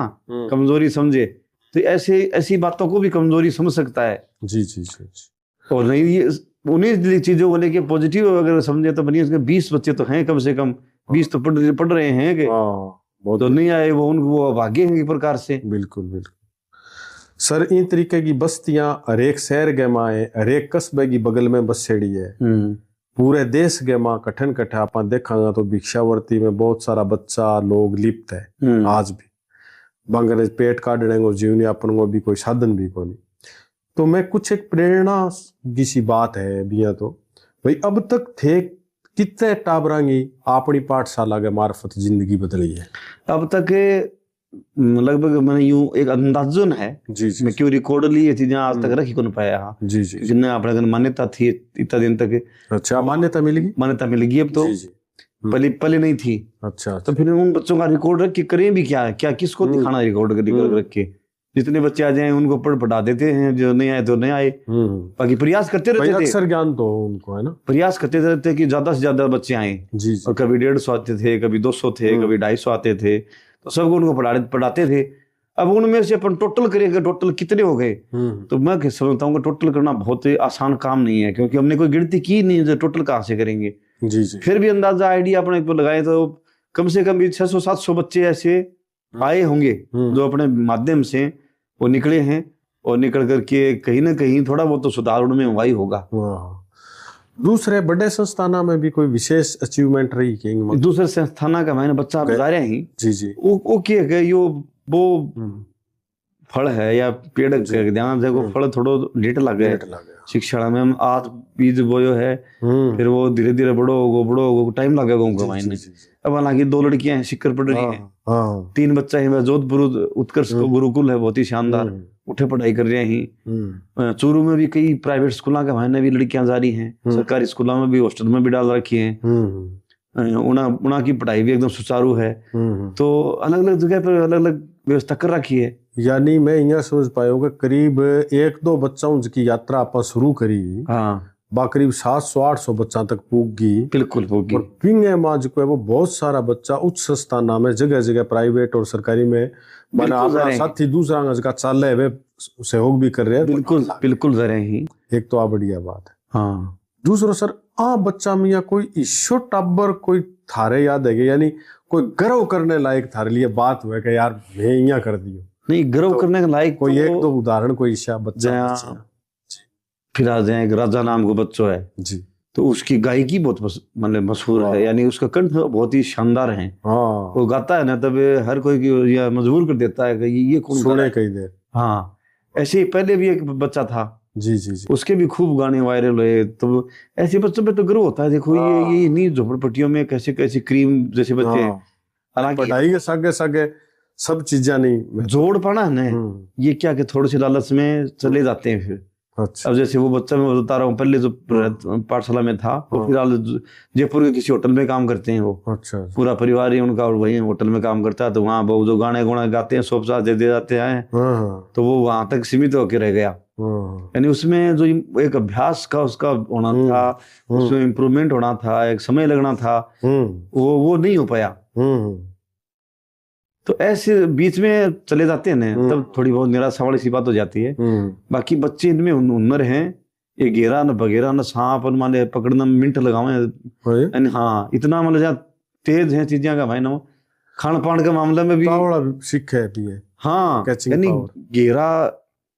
कमजोरी समझे तो ऐसी बातों को भी कमजोरी समझ सकता है। जी जी जी। और नहीं ये उन्हीं चीजों को लेके पॉजिटिव अगर समझे तो बनिए 20 बच्चे तो हैं कम से कम, 20 तो पढ़ रहे हैं कि तो नहीं आए वो भाग्य हैं एक प्रकार से। बिल्कुल बिल्कुल सर। इन तरीके की बस्तियां हर एक शहर के माँ है, हर एक कस्बे की बगल में बसेड़ी है, पूरे देश के माँ कठन कठा आप देखांगा तो भिक्षावर्ती में बहुत सारा बच्चा लोग लिप्त है आज भी। बंगरे पेट काटने को जीवन यापन को भी कोई साधन भी को नहीं। तो मैं कुछ एक प्रेरणा की सी बात है बिया तो भाई अब तक थे कितने टाबरांगी अपनी पाठशाला के मार्फत जिंदगी बदली है अब तक? लगभग मैंने यूं एक अंदाजन है जी जी। मैं क्यों रिकॉर्ड ली ये चीजें आज तक रखी कौन पाया। जी जी। जिन्हें अपने मान्यता थी इतना दिन तक। अच्छा मान्यता मिल गई अब तो पहले नहीं थी। अच्छा तो फिर उन बच्चों का रिकॉर्ड रख के करें भी क्या किसको दिखाना रिकॉर्ड रख के। जितने बच्चे आ जाए उनको पढ़ा देते हैं, जो नहीं आए तो नहीं आए, बाकी प्रयास करते रहते थे। अक्सर ज्ञान तो उनको है ना, प्रयास करते रहते कि ज्यादा से ज्यादा बच्चे आए। जी और कभी 150 आते थे, कभी 200 थे, कभी 250 आते थे, तो सबको उनको पढ़ाते थे। अब उनमें से अपन टोटल करेंगे, टोटल कितने हो गए तो मैं समझता हूँ टोटल करना बहुत आसान काम नहीं है, क्योंकि हमने कोई गिनती की नहीं है, टोटल कहाँ से करेंगे। जी जी। फिर भी अंदाजा आइडिया अपने ऊपर लगाए तो कम से कम 600-700 बच्चे ऐसे आए होंगे जो अपने माध्यम से वो निकले हैं और निकल करके कहीं ना कहीं थोड़ा बहुत तो सुधार उनमें हुआ ही होगा। दूसरे बड़े संस्थाना में भी कोई विशेष अचीवमेंट रही कि दूसरे संस्थाना का मैंने बच्चा बता रहे हैं। जी जी। वो क्या यो वो फल है या पेड़ ध्यान से वो फल थोड़ा लेट लग गया शिक्षा में। हम आज बीज बोयो है फिर वो धीरे धीरे बड़ो टाइम लगेगा उनको मायने। अब हालांकि 2 लड़कियां हैं शिक्कर पढ़ रही हैं, 3 बच्चा है, जोधपुर उत्कर्ष गुरुकुल है बहुत ही शानदार, उठे पढ़ाई कर रहे हैं। चूरू में भी कई प्राइवेट स्कूलों के मायने भी लड़कियां जा रही हैं, सरकारी स्कूलों में भी हॉस्टल में भी डाल रखी हैं। उना की पढ़ाई भी एकदम सुचारू है। तो अलग अलग जगह पर अलग अलग व्यवस्था कर रखी है। यानी मैं यहाँ समझ पाया करीब 1-2 बच्चों की यात्रा आप शुरू करी, करीब 700-800 बच्चा तक पूगी। बिल्कुल पूगी। और पिंगे माँ जो है वो बहुत सारा बच्चा उच्च संस्थान में जगह जगह प्राइवेट और सरकारी में साथ ही दूसरा का चाल है वे सहयोग भी कर रहे हैं। बिल्कुल जरे ही एक तो आ बढ़िया बात है। हाँ दूसरा सर बच्चा मियाँ कोई ईश्वर टाबर कोई थारे याद है, यानी कोई गर्व करने लायक थारे लिए बात हुआ कि यार मैं यहाँ कर दियो नहीं गर्व तो करने के लायक कोई एक दो उदाहरण कोई ईशा बच्चा फिर आ जाए राजा नाम को बच्चों है जी, तो उसकी गायकी बहुत मतलब मशहूर है, यानी उसका कंठ बहुत ही शानदार है। वो गाता है ना तब हर कोई मजबूर कर देता है कि ये कौन सुने कई देर। हाँ ऐसे ही पहले भी एक बच्चा था जी जी जी, उसके भी खूब गाने वायरल हुए। तो ऐसे बच्चों पे तो गर्व होता है, देखो ये नहीं झोपड़पट्टियों में कैसे कैसे क्रीम जैसे बच्चे, हालांकि पढ़ाई के सागे सागे सब चीजें नहीं जोड़ पाना है ना, ये क्या कि थोड़े से लालच में चले जाते हैं फिर। अच्छा अब जैसे वो बच्चा मैं बता रहा हूँ, पहले जो पाठशाला में था वो फिलहाल जयपुर के किसी होटल में काम करते हैं वो। अच्छा पूरा परिवार ही उनका वही होटल में काम करता है, तो वहाँ वो जो गाने गुणा गाते हैं सोप साथ दे जाते हैं, तो वो वहां तक सीमित होकर रह गया। यानी उसमें जो एक अभ्यास का उसका होना था, उसमें इम्प्रूवमेंट होना था, एक समय लगना था, वो नहीं हो पाया। तो ऐसे बीच में चले जाते हैं ना, तब थोड़ी बहुत निराशा वाली सी बात हो जाती है। बाकी बच्चे इनमें हुनर हैं, ये घेरा न बगेरा न सांप मान ले पकड़ना मिनट लगावे, यानी हाँ इतना मतलब जहाँ तेज है चीजें का भाई ना, खान पान के मामले में भी सीख है भी है। हाँ यानी घेरा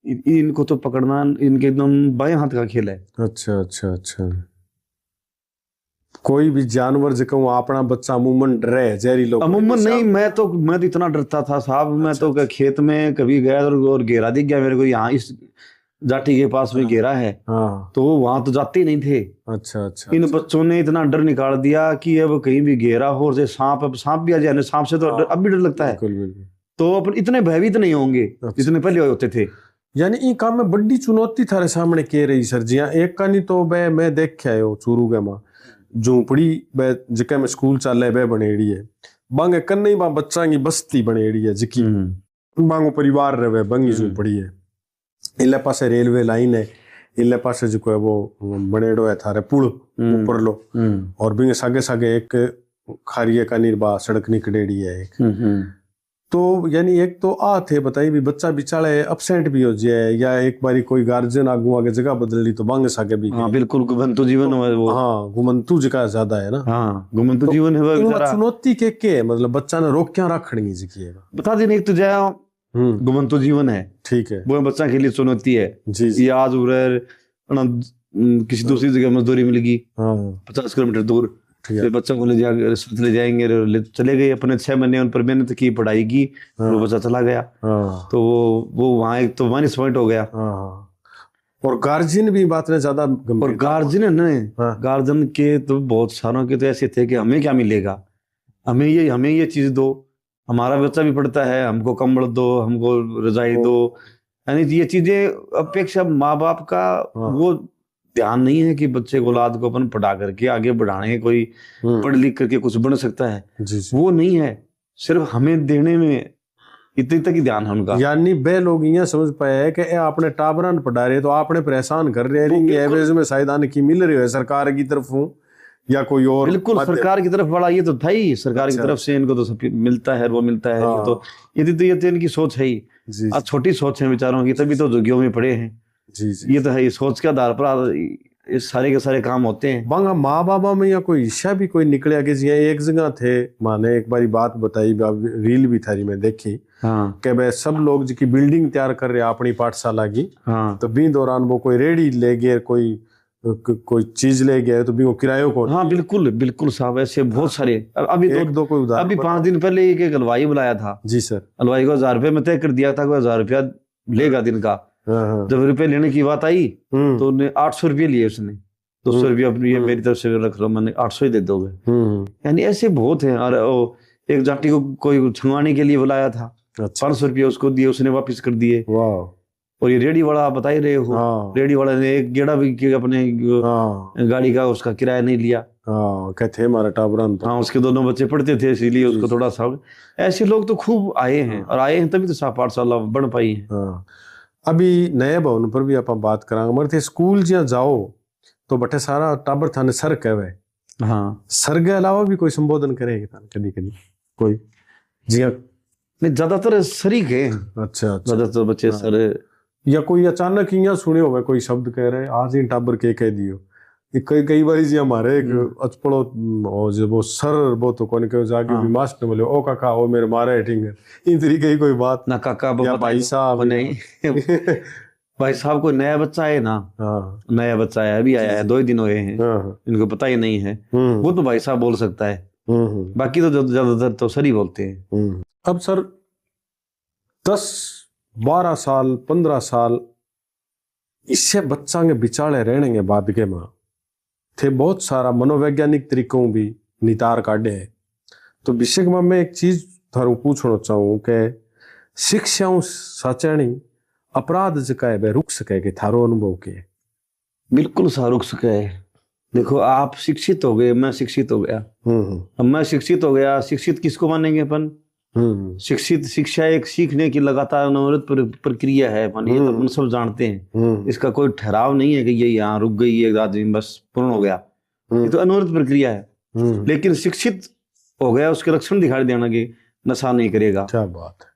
इनको तो पकड़ना इनके एकदम बाएं हाथ का खेल है। अच्छा अच्छा अच्छा। कोई भी जानवर जो कहूँ अपना बच्चा अमूमन डरे जहरीलो? अमूमन नहीं, मैं तो इतना डरता था साहब, मैं तो खेत में कभी गया और घेरा दिख गया मेरे को, यहाँ इस जाटी के पास में घेरा है, तो वहां तो जाते ही नहीं थे। अच्छा अच्छा। इन बच्चों ने इतना डर निकाल दिया कि अब कहीं भी घेरा हो, जैसे सांप भी आ जाए, सांप से तो अब भी डर लगता है, तो अपन इतने भयभीत नहीं होंगे जितने पहले होते थे। यानी ये काम में बड़ी चुनौती थारे सामने के रही सर जी? एक का नहीं तो मैं देख के आयो चूरू के मां झोपड़ी जिके में स्कूल चाले बे बनेड़ी है, बांगे कन्ने बा बच्चा की बस्ती बनेड़ी है जिकी बांगो परिवार रहे बंगी झोपड़ी है। इले पासे रेलवे लाइन है, इले पासे जो है वो बनेड़ो है थारे पुल ऊपर लो, और बिंगे सागे सागे एक खारिये का निर्बा सड़क निकलेड़ी है एक। तो यानी एक तो आ थे बताइए भी बच्चा बिचाले अपसेंट भी हो जाए, या एक बारी कोई गार्जियन आगू आगे जगह बदल ली तो बांगे सागे भी। हाँ बिल्कुल घुमंतु जीवन है वो। हाँ घुमंतु जगह ज्यादा है ना। हाँ घुमंतु तो जीवन है वो बेचारा। चुनौती के मतलब बच्चा ने रोक क्या रखनी जी? बता देने एक तो जाए घुमंतु जीवन है, ठीक है, वो बच्चा के लिए चुनौती है जी। ये आज उधर किसी दूसरी जगह मजदूरी मिलेगी 50 किलोमीटर दूर, फिर बच्चों को ले जाएंगे, चले गए अपने 6 महीने उन पर मेहनत की पढ़ाई की, वो बच्चा चला गया, तो वो वहाँ एक तो माइनस पॉइंट हो गया। और गार्जियन भी बात ने ज्यादा, और गार्जियन है ना, गार्जियन के तो बहुत सारों के तो ऐसे थे कि हमें क्या मिलेगा, हमें ये चीज दो, हमारा बच्चा भी पढ़ता है, हमको कंबल दो, हमको रजाई दो, यानी ये चीजें अपेक्षा माँ बाप का वो ध्यान नहीं है कि बच्चे को औलाद को अपन पढ़ा करके आगे बढ़ाने, कोई पढ़ लिख करके कुछ बन सकता है जी। वो नहीं है, सिर्फ हमें देने में इतने तक ही ध्यान है उनका। यानी बे लोग ये समझ पाए है कि आपने टाबरन पढ़ा रहे तो आपने परेशान कर रहे हैं, एवरेज में शायद आने की मिल रही है सरकार की तरफ या कोई और। बिल्कुल सरकार की तरफ वाला ये तो था ही, सरकार की तरफ से इनको तो सब मिलता है, वो मिलता है, ये तो इनकी सोच है ही, छोटी सोच है बेचारों की, तभी तो झुग्गियों में पड़े हैं जी। ये तो है, सोच के आधार पर इस सारे के सारे काम होते हैं। बांगा माँ बाबा में या कोई हिस्सा भी कोई निकले आगे जी? एक जगह थे माने एक बारी बात बताई, रील भी थारी में देखी कि भाई सब लोग जी की बिल्डिंग तैयार कर रहे अपनी पाठशाला की, तो बी दौरान वो कोई रेडी ले गए, कोई चीज ले गया तो भी वो किरायों को। हाँ बिल्कुल बिल्कुल साहब, ऐसे बहुत सारे। अभी दो कोई उदाहरण, अभी 5 दिन पहले एक हलवाई बुलाया था जी सर, हलवाई को 1000 रुपये में तय कर दिया था, 1000 रुपया लेगा दिन का। जब रुपए लेने की बात आई तो उन्हें 800 रुपये लिए, उसने 200 रुपये अपनी ये मेरी तरफ से रख लो, मैंने 800 ही दे दोगे। यानी ऐसे बहुत हैं। और एक जाति को कोई छुड़वाने के लिए बुलाया था, 500 रुपये उसको दिए, उसने वापस कर दिए। और ये रेडी वाला आप बता ही रहे हो, रेडी वाला ने एक गेड़ा भी अपने गाड़ी का उसका किराया नहीं लिया, कहते हमारा टाबरन। हाँ उसके दोनों बच्चे पढ़ते थे इसीलिए उसको थोड़ा सा। ऐसे लोग तो खूब आए हैं, और आए हैं तभी तो साफ पाठशाला बन पाई है। अभी नए भवन पर भी आप बात करांगे, मगर थे स्कूल जिया जाओ तो बटे सारा टाबर थाने सर कहवे, हाँ सर के अलावा भी कोई संबोधन करेगा कभी कभी कोई जिया? नहीं ज्यादातर सरी के। अच्छा ज्यादातर बच्चे सर, या कोई अचानक यहाँ सुने हो कोई शब्द कह रहे आज ही टाबर के कह दियो। कई बार जी हमारे एक अचपड़ो वो सर वो तो कौन कहो जाके भी मास्टर बोले ओ काका ओ मेरे मारे हेटिंग इन तरीके की कोई बात ना काका या भाई साहब नहीं भाई साहब कोई नया बच्चा है ना, नया बच्चा है अभी आया है, 2 ही दिन हुए हैं, इनको पता ही नहीं है, वो तो भाई साहब बोल सकता है, बाकी तो ज्यादातर तो सर ही बोलते हैं। अब सर 10-12 साल 15 साल इससे बच्चा के बिचाले रहने के बाद के माँ थे बहुत सारा मनोवैज्ञानिक तरीकों भी नितार काटे है। तो विषय में मैं एक चीज थारू पूछना चाहूँ कि शिक्षाओं साचणी अपराध जका है वह रुक सके कि थारो अनुभव के? बिल्कुल सा रुक सके है। देखो आप शिक्षित हो गए, मैं शिक्षित हो गया। अब मैं शिक्षित हो गया, शिक्षित किसको मानेंगे अपन? शिक्षित शिक्षा एक सीखने की लगातार अनवरत प्रक्रिया है, मानिए तो अपन सब जानते हैं। इसका कोई ठहराव नहीं है कि ये यहाँ रुक गई एक आदमी बस पूर्ण हो गया, ये तो अनवरत प्रक्रिया है। लेकिन शिक्षित हो गया उसके लक्षण दिखाई देना कि नशा नहीं करेगा। क्या बात है।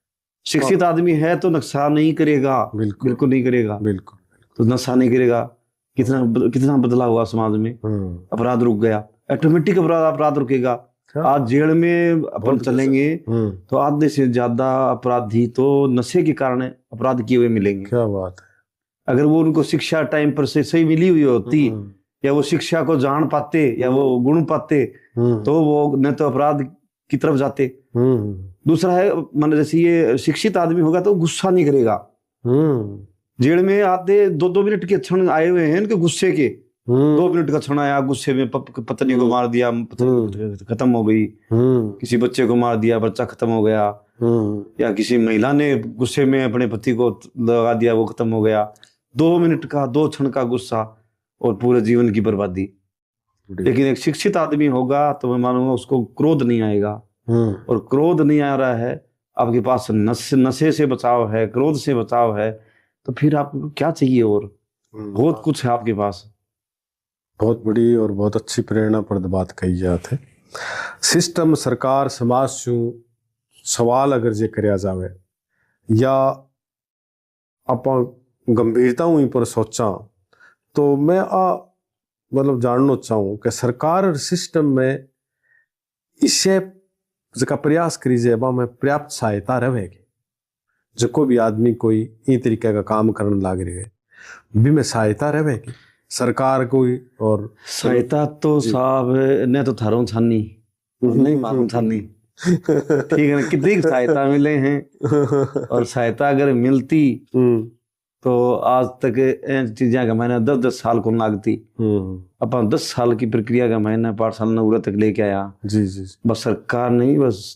शिक्षित आदमी है तो नशा नहीं करेगा, बिल्कुल नहीं करेगा, बिल्कुल। तो नशा नहीं करेगा। कितना बदलाव हुआ समाज में, अपराध रुक गया, ऑटोमेटिक अपराध रुकेगा। आज जेल में अपन चलेंगे तो आधे से ज्यादा अपराधी तो नशे के कारण अपराध किए हुए मिलेंगे। क्या बात है। अगर वो उनको शिक्षा टाइम पर से सही मिली हुई होती, या वो शिक्षा को जान पाते या वो गुण पाते, तो वो न तो अपराध की तरफ जाते। दूसरा है मान जैसे ये शिक्षित आदमी होगा तो गुस्सा नहीं करेगा। जेल में आते 2-2 मिनट के क्षण आए हुए हैं इनके गुस्से के, 2 मिनट का क्षण आया, गुस्से में पत्नी को मार दिया, खत्म हो गई। किसी बच्चे को मार दिया, बच्चा खत्म हो गया। या किसी महिला ने गुस्से में अपने पति को लगा दिया, वो खत्म हो गया। 2 मिनट का, 2 क्षण का गुस्सा और पूरे जीवन की बर्बादी। लेकिन एक शिक्षित आदमी होगा तो मैं मानूंगा उसको क्रोध नहीं आएगा, और क्रोध नहीं आ रहा है, आपके पास नशे से बचाव है, क्रोध से बचाव है, तो फिर आपको क्या चाहिए? और बहुत कुछ है आपके पास। बहुत बड़ी और बहुत अच्छी प्रेरणाप्रद बात कही जाती है। सिस्टम, सरकार, समाज से सवाल अगर जे करया जावे या आप गंभीरता हुई पर सोचा, तो मैं मतलब जानना चाहूँ कि सरकार और सिस्टम में इसे जका प्रयास करी जाए में पर्याप्त सहायता रहेगी। जो भी आदमी कोई ई तरीके का काम करने लाग रही है भी में सहायता रहेगी सरकार कोई? और सहायता तो साहब ने तो थारों छानी नहीं मालूम छानी ठीक है ना, कितनी सहायता मिले हैं। और सहायता अगर मिलती तो आज तक इन चीज़ों का महीना 10-10 साल को लागती। अपन 10 साल की प्रक्रिया का महीना पाठशाला नगुरा तक लेके आया। जी जी। बस सरकार नहीं, बस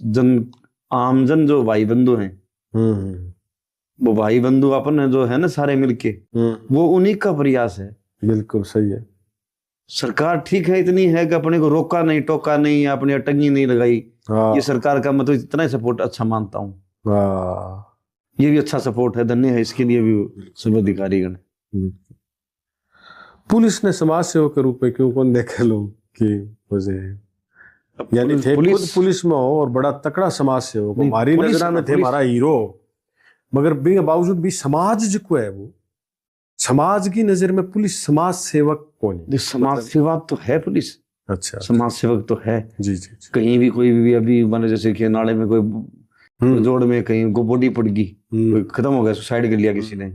आमजन जो भाई बंधु हैं, वो भाई बंधु अपन जो है ना सारे मिलके, वो उन्हीं का प्रयास है। बिल्कुल सही है। ये ठीक है, इतनी है कि अपने को रोका नहीं, टोका नहीं, या अपनी अटंगी नहीं लगाई। ये सरकार का मतलब इतना ही सपोर्ट अच्छा मानता हूँ। ये भी अच्छा सपोर्ट है, धन्य है इसके लिए भी सब अधिकारीगण। पुलिस ने समाज सेवक के रूप में क्यों कौन देखे लोग कि वजह, यानी थे खुद पुलिस में हो और बड़ा तकड़ा समाज सेवक, हमारी नजर में थे हमारा हीरो, मगर बिना बावजूद भी समाज जो है वो समाज की नजर में पुलिस समाज सेवक कौन है? समाज सेवक तो है पुलिस। अच्छा, समाज सेवक तो है। जी जी। कहीं भी कोई भी अभी माने जैसे कि नाले में कोई जोड़ में कहीं बॉडी पड़ गई, खत्म हो गया, सुसाइड कर लिया किसी ने,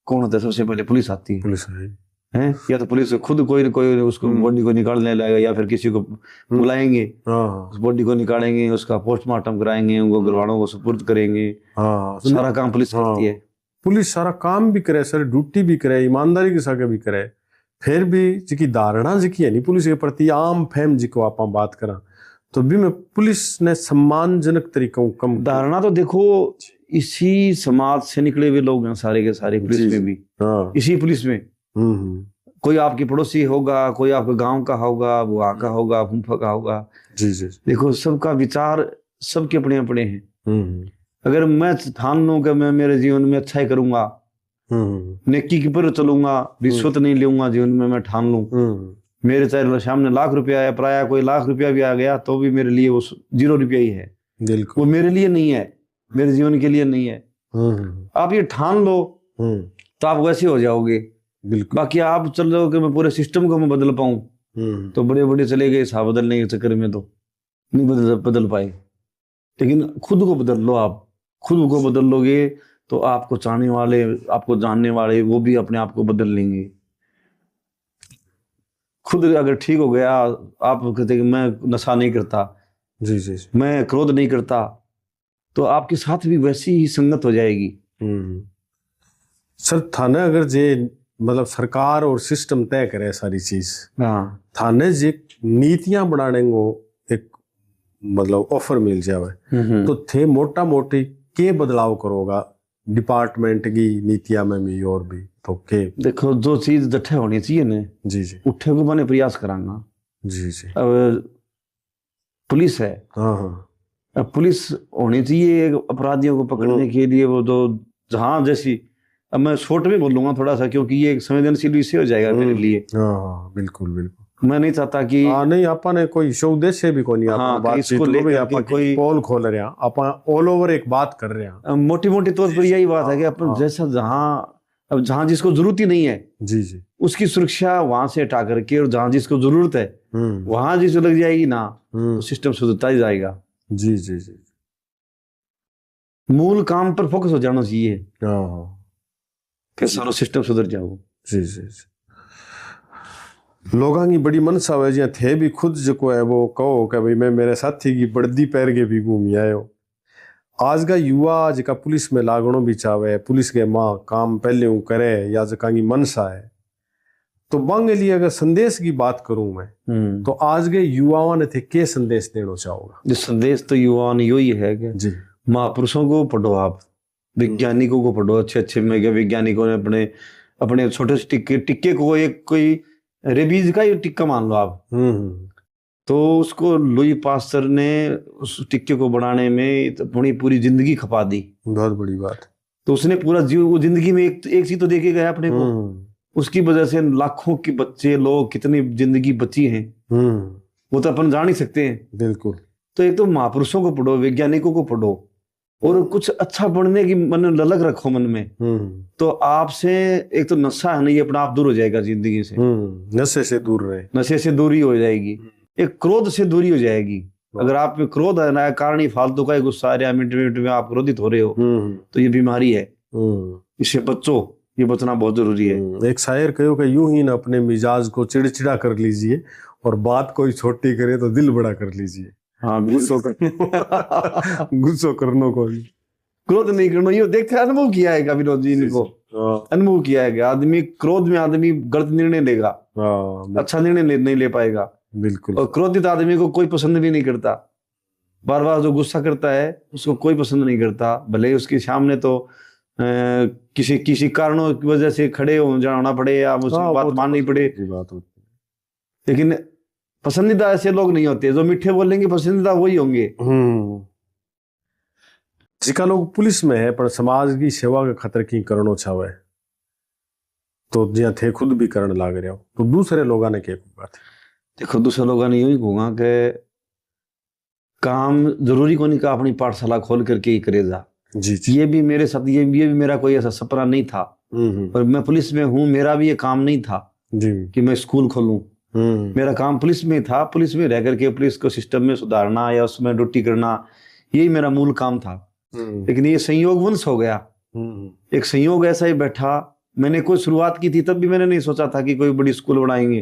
कौन होता है? सबसे पहले पुलिस आती है। पुलिस है या तो पुलिस खुद कोई उसको बॉडी को निकालने लगेगा, या फिर किसी को बुलाएंगे, उस बॉडी को निकालेंगे, उसका पोस्टमार्टम कराएंगे, उनको घर वालों को सुपुर्द करेंगे। सारा काम पुलिस करती है। पुलिस सारा काम भी करे, सर ड्यूटी भी करे, ईमानदारी के साथ भी करे। फिर भी जिकी धारणा जिकी है नहीं पुलिस के प्रति आम फहम जिको आप बात करा, तो भी में पुलिस ने सम्मानजनक तरीकों कम धारणा तो देखो इसी समाज से निकले हुए लोग हैं सारे के सारे पुलिस में भी। इसी पुलिस में कोई आपकी पड़ोसी होगा, कोई आपके गांव का होगा, बुआ का होगा, फूफा का होगा। जी जी। देखो सबका विचार सबके अपने अपने हैं। अगर मैं ठान लूं कि मैं मेरे जीवन में अच्छा ही करूंगा, नेकी की पर चलूंगा, रिश्वत नहीं लूंगा जीवन में, मैं ठान लूं, मेरे चाहे सामने लाख रुपया आया, पराया कोई लाख रुपया भी आ गया तो भी मेरे लिए वो 0 रुपया ही है। वो मेरे लिए नहीं है, मेरे जीवन के लिए नहीं है। आप ये ठान लो तो आप वैसे हो जाओगे। बाकी आप चल रहे हो कि मैं पूरे सिस्टम को मैं बदल पाऊं, तो बड़े बड़े चले गए साहब बदलने के चक्कर में तो नहीं बदल पाए। लेकिन खुद को बदल लो, आप खुद को बदल लोगे तो आपको चाहने वाले, आपको जानने वाले, वो भी अपने आप को बदल लेंगे। खुद अगर ठीक हो गया, आप कहते कि मैं नशा नहीं करता, जी जी, मैं क्रोध नहीं करता, तो आपके साथ भी वैसी ही संगत हो जाएगी। सर थाने अगर जे मतलब सरकार और सिस्टम तय करे सारी चीज, थाने जे नीतियां बनाने को एक मतलब ऑफर मिल जावे तो थे मोटा मोटी के बदलाव करोगा डिपार्टमेंट की नीतियां में भी और भी तो के? देखो जो चीज जठे होनी चाहिए ना जी जी उठे को मैंने प्रयास करांगा। जी जी। अब पुलिस है, हाँ हाँ। अब पुलिस होनी चाहिए अपराधियों को पकड़ने के लिए, वो जो जहाँ जैसी, अब मैं शॉर्ट में बोलूंगा थोड़ा सा क्योंकि ये एक संवेदनशील विषय हो जाएगा मेरे लिए। हाँ बिल्कुल बिल्कुल। मैं नहीं चाहता कि नहीं अपन कोई शो उद्देश्य भी कोई नहीं, हाँ, अपन बात इसको लेकर के कोई पोल खोल रहे हैं, अपन ऑल ओवर एक बात कर रहे हैं। मोटी मोटी तौर पर यही बात है कि अपन जैसा अब जहाँ जिसको जरूरत ही नहीं है जी जी उसकी सुरक्षा वहां से हटा करके, और जहाँ जिसको जरूरत है वहां जिसको लग जाएगी ना तो सिस्टम सुधरता ही जाएगा। जी जी जी। मूल काम पर फोकस हो जाना चाहिए, हाँ फिर सारा सिस्टम सुधर जाओ। जी जी जी। लोगों की बड़ी मनसा है जी थे भी खुद जो है वो कहो कि भाई मैं मेरे साथी की वर्दी पहन के भी घूमी आयो। आज का युवा जका पुलिस में लागणो भी चावे, पुलिस के माँ काम पहले वो करे या जका की मनसा है, तो बांगे लिए अगर संदेश की बात करूं मैं तो आज के युवाओं ने थे के संदेश देना चाहोगा? जो संदेश तो युवाओं ने यही है कि जी महापुरुषों को पढ़ो, आप वैज्ञानिकों को पढ़ो, अच्छे अच्छे मेगा वैज्ञानिकों ने अपने अपने छोटे से टिक्के को एक कोई रेबीज का ही टिक्का मान लो आप, तो उसको लुई पास्टर ने उस टिक्के को बनाने में अपनी पूरी जिंदगी खपा दी। बहुत बड़ी बात। तो उसने पूरा वो जिंदगी में एक चीज तो देके गया अपने को, उसकी वजह से लाखों के बच्चे लोग कितनी जिंदगी बची हैं वो तो अपन जान नहीं सकते हैं। बिल्कुल। तो एक तो महापुरुषों को पढ़ो, वैज्ञानिकों को पढ़ो, और कुछ अच्छा बनने की मन ललक रखो मन में, तो आपसे एक तो नशा है ना ये अपना आप दूर हो जाएगा जिंदगी से। नशे से दूर रहे, नशे से दूरी हो जाएगी, एक क्रोध से दूरी हो जाएगी। अगर आप में क्रोध है ना, कारण ही फालतू का गुस्सा आ रहा है, मिनट मिनट में आप क्रोधित हो रहे हो, तो ये बीमारी है, इससे बच्चों, ये बचना बहुत जरूरी है। एक शायर कहो कि यूं ही ना अपने मिजाज को चिड़चिड़ा कर लीजिए और बात कोई छोटी करे तो दिल बड़ा कर लीजिए। हाँ, गुस्सो गुस्सो करने को भी क्रोध नहीं करना, ये देखते अनुभव किया है विनोद जी इनको, अनुभव किया है कि आदमी क्रोध में आदमी गलत निर्णय लेगा, अच्छा निर्णय नहीं ले पाएगा। बिल्कुल। और क्रोधित आदमी को कोई पसंद भी नहीं करता, बार बार जो गुस्सा करता है उसको कोई पसंद नहीं करता, भले उसके सामने तो किसी कारणों की वजह से खड़े हो जाना पड़े या उसकी बात माननी पड़े, लेकिन पसंदीदा ऐसे लोग नहीं होते, जो मीठे बोलेंगे पसंदीदा वही होंगे। जिका लोग पुलिस में है पर समाज की सेवा का खतर की करनो चाहे तो जिया थे खुद भी करने लाग रहे हो, तो दूसरे लोगों ने क्या बात? देखो दूसरे लोगों ने यही कहूँगा कि काम जरूरी को नहीं, का अपनी पाठशाला खोल करके ही करेगा। जी जी। ये भी मेरे साथ, ये भी मेरा कोई ऐसा सपना नहीं था, और मैं पुलिस में हूँ, मेरा भी ये काम नहीं था जी कि मैं स्कूल खोलूं। मेरा काम पुलिस में था, पुलिस में रह करके पुलिस को सिस्टम में सुधारना या उसमें ड्यूटी करना, यही मेरा मूल काम था। लेकिन ये संयोग वंश हो गया, एक संयोग ऐसा ही बैठा। मैंने कोई शुरुआत की थी तब भी मैंने नहीं सोचा था कि कोई बड़ी स्कूल बनाएंगे।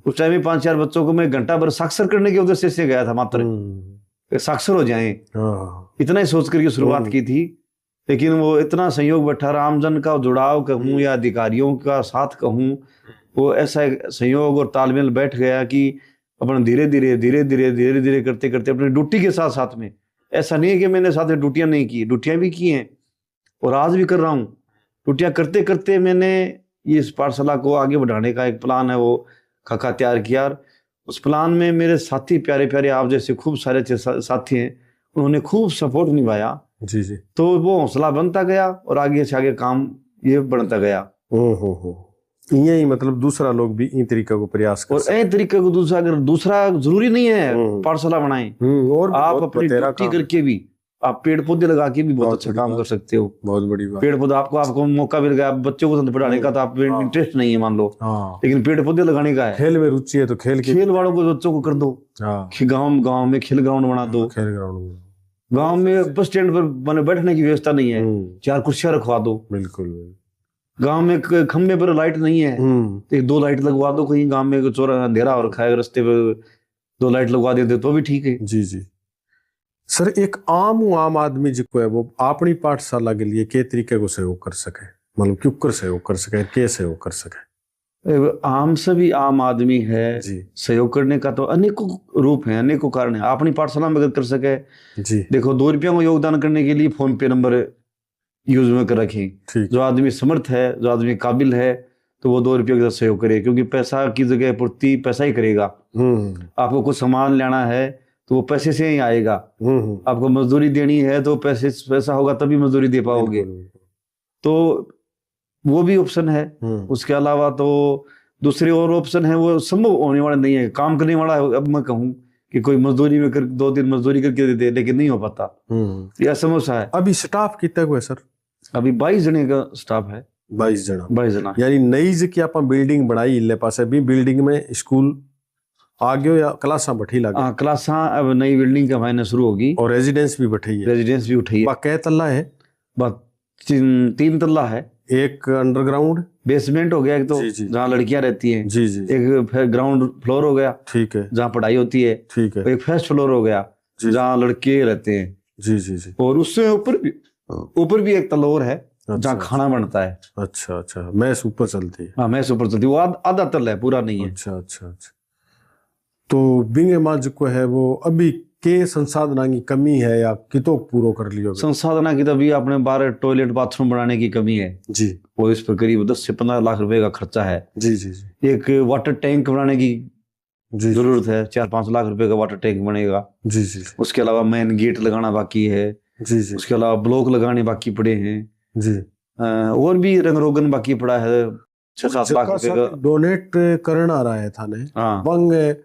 उस टाइम में 5-4 बच्चों को मैं घंटा भर साक्षर करने के उद्देश्य से गया था, मात्र साक्षर हो जाएं, इतना ही सोच करके शुरुआत की थी। लेकिन वो इतना संयोग बैठा, रामजन का जुड़ाव कहूँ या अधिकारियों का साथ कहूँ, वो ऐसा संयोग और तालमेल बैठ गया कि अपन धीरे धीरे करते करते अपनी ड्यूटी के साथ साथ में, ऐसा नहीं है कि मैंने साथ में ड्यूटियां नहीं की, ड्यूटियां भी की हैं और आज भी कर रहा हूँ। ड्यूटियां करते करते मैंने ये इस पाठशाला को आगे बढ़ाने का एक प्लान है वो खाका तैयार किया। उस प्लान में मेरे साथी प्यारे प्यारे आप जैसे खूब सारे साथी हैं, उन्होंने खूब सपोर्ट निभाया। जी जी। तो वो हौसला बनता गया और आगे से आगे काम ये बढ़ता गया। हो यही मतलब दूसरा लोग भी इन तरीके को प्रयास कर, और इन तरीके को दूसरा जरूरी नहीं है पाठशाला बनाएं, और आप अपनी ड्यूटी करके भी, आप पेड़ पौधे लगा के भी बहुत अच्छा काम कर सकते हो। बहुत बड़ी बात। पेड़ पौधे आपको मौका मिल गया, बच्चों को पढ़ाने का तो आप इंटरेस्ट नहीं है मान लो, लेकिन पेड़ पौधे लगाने का है, खेल में रुचि है तो खेल वालों को बच्चों को कर दो। गाँव में खेल ग्राउंड बना दो। खेल ग्राउंड गाँव में बस स्टैंड पर मैंने बैठने की व्यवस्था नहीं है, 4 कुर्सियां रखवा दो। बिल्कुल। गांव में खंबे पर लाइट नहीं है, तो 2 लाइट लगवा दो। कहीं गांव में चोरा अंधेरा हो रखा है, रास्ते पे 2 लाइट लगवा देते तो भी ठीक है। जी जी। सर एक आम आदमी जो है वो अपनी पाठशाला के लिए के तरीके को सहयोग कर सके, मतलब क्यों कर सहयोग कर सके, के सहयोग कर सके? आम सभी आम आदमी है, जी सहयोग करने का तो अनेकों रूप है, अनेकों कारण है। अपनी पाठशाला में अगर कर सके, जी देखो 2 रुपया को योगदान करने के लिए फोन पे नंबर यूज में कर रखें। ठीक। जो आदमी समर्थ है, जो आदमी काबिल है, तो वो 2 रुपये के साथ सहयोग करे, क्योंकि पैसा की जगह पूर्ति पैसा ही करेगा। आपको कुछ सामान लेना है तो वो पैसे से ही आएगा। आपको मजदूरी देनी है तो पैसा होगा तभी मजदूरी दे पाओगे। तो वो भी ऑप्शन है। उसके अलावा तो दूसरे और ऑप्शन है, वो संभव होने वाला नहीं है। काम करने वाला है, अब मैं कहूँ कि कोई मजदूरी में 2 दिन मजदूरी करके दे दे, लेकिन नहीं हो पाता। यह समस्या है। अभी स्टाफ कितना हुआ सर? अभी 22 जने का स्टाफ है। 22 जना। 22 जना। यानी नई जी आप बिल्डिंग बनाई इले पास भी बिल्डिंग में स्कूल आ गयो या क्लासा बैठी लगे? हाँ, क्लासा अब नई बिल्डिंग का महीने शुरू होगी। और रेजिडेंस भी बैठी है? रेजिडेंस भी उठी है। कै तल्ला है? 3 तल्ला है। एक अंडरग्राउंड बेसमेंट हो गया एक, तो जहाँ लड़कियां रहती हैं। जी जी। एक ग्राउंड फ्लोर हो गया, ठीक है, जहाँ पढ़ाई होती है। ठीक है। एक फर्स्ट फ्लोर हो गया जहाँ लड़के रहते हैं। जी जी जी। और उससे ऊपर भी एक तल्ला है जहाँ खाना बनता है। अच्छा अच्छा, मैस ऊपर चलती है? हाँ, मैस ऊपर चलती है। वो आधा तल्ला है, पूरा नहीं है। अच्छा अच्छा अच्छा। तो बिंगे माज को है वो अभी के संसाधना की कमी है या कितो पूरो कर लियो? संसाधना की तो अभी अपने 12 टॉयलेट बाथरूम बनाने की कमी है जी। वो इस पर करीब 10 से 15 लाख रुपए का खर्चा है। जी जी जी। एक वाटर टैंक बनाने की जरूरत है, 4-5 लाख रुपए का वाटर टैंक बनेगा। जी जी। उसके अलावा मेन गेट लगाना बाकी है। जी जी। उसके अलावा ब्लॉक लगाने बाकी पड़े हैं। जी। और भी रंग रोगन बाकी पड़ा है। 6-7 लाख रुपए का डोनेट करना आ रहा है थाने। हाँ,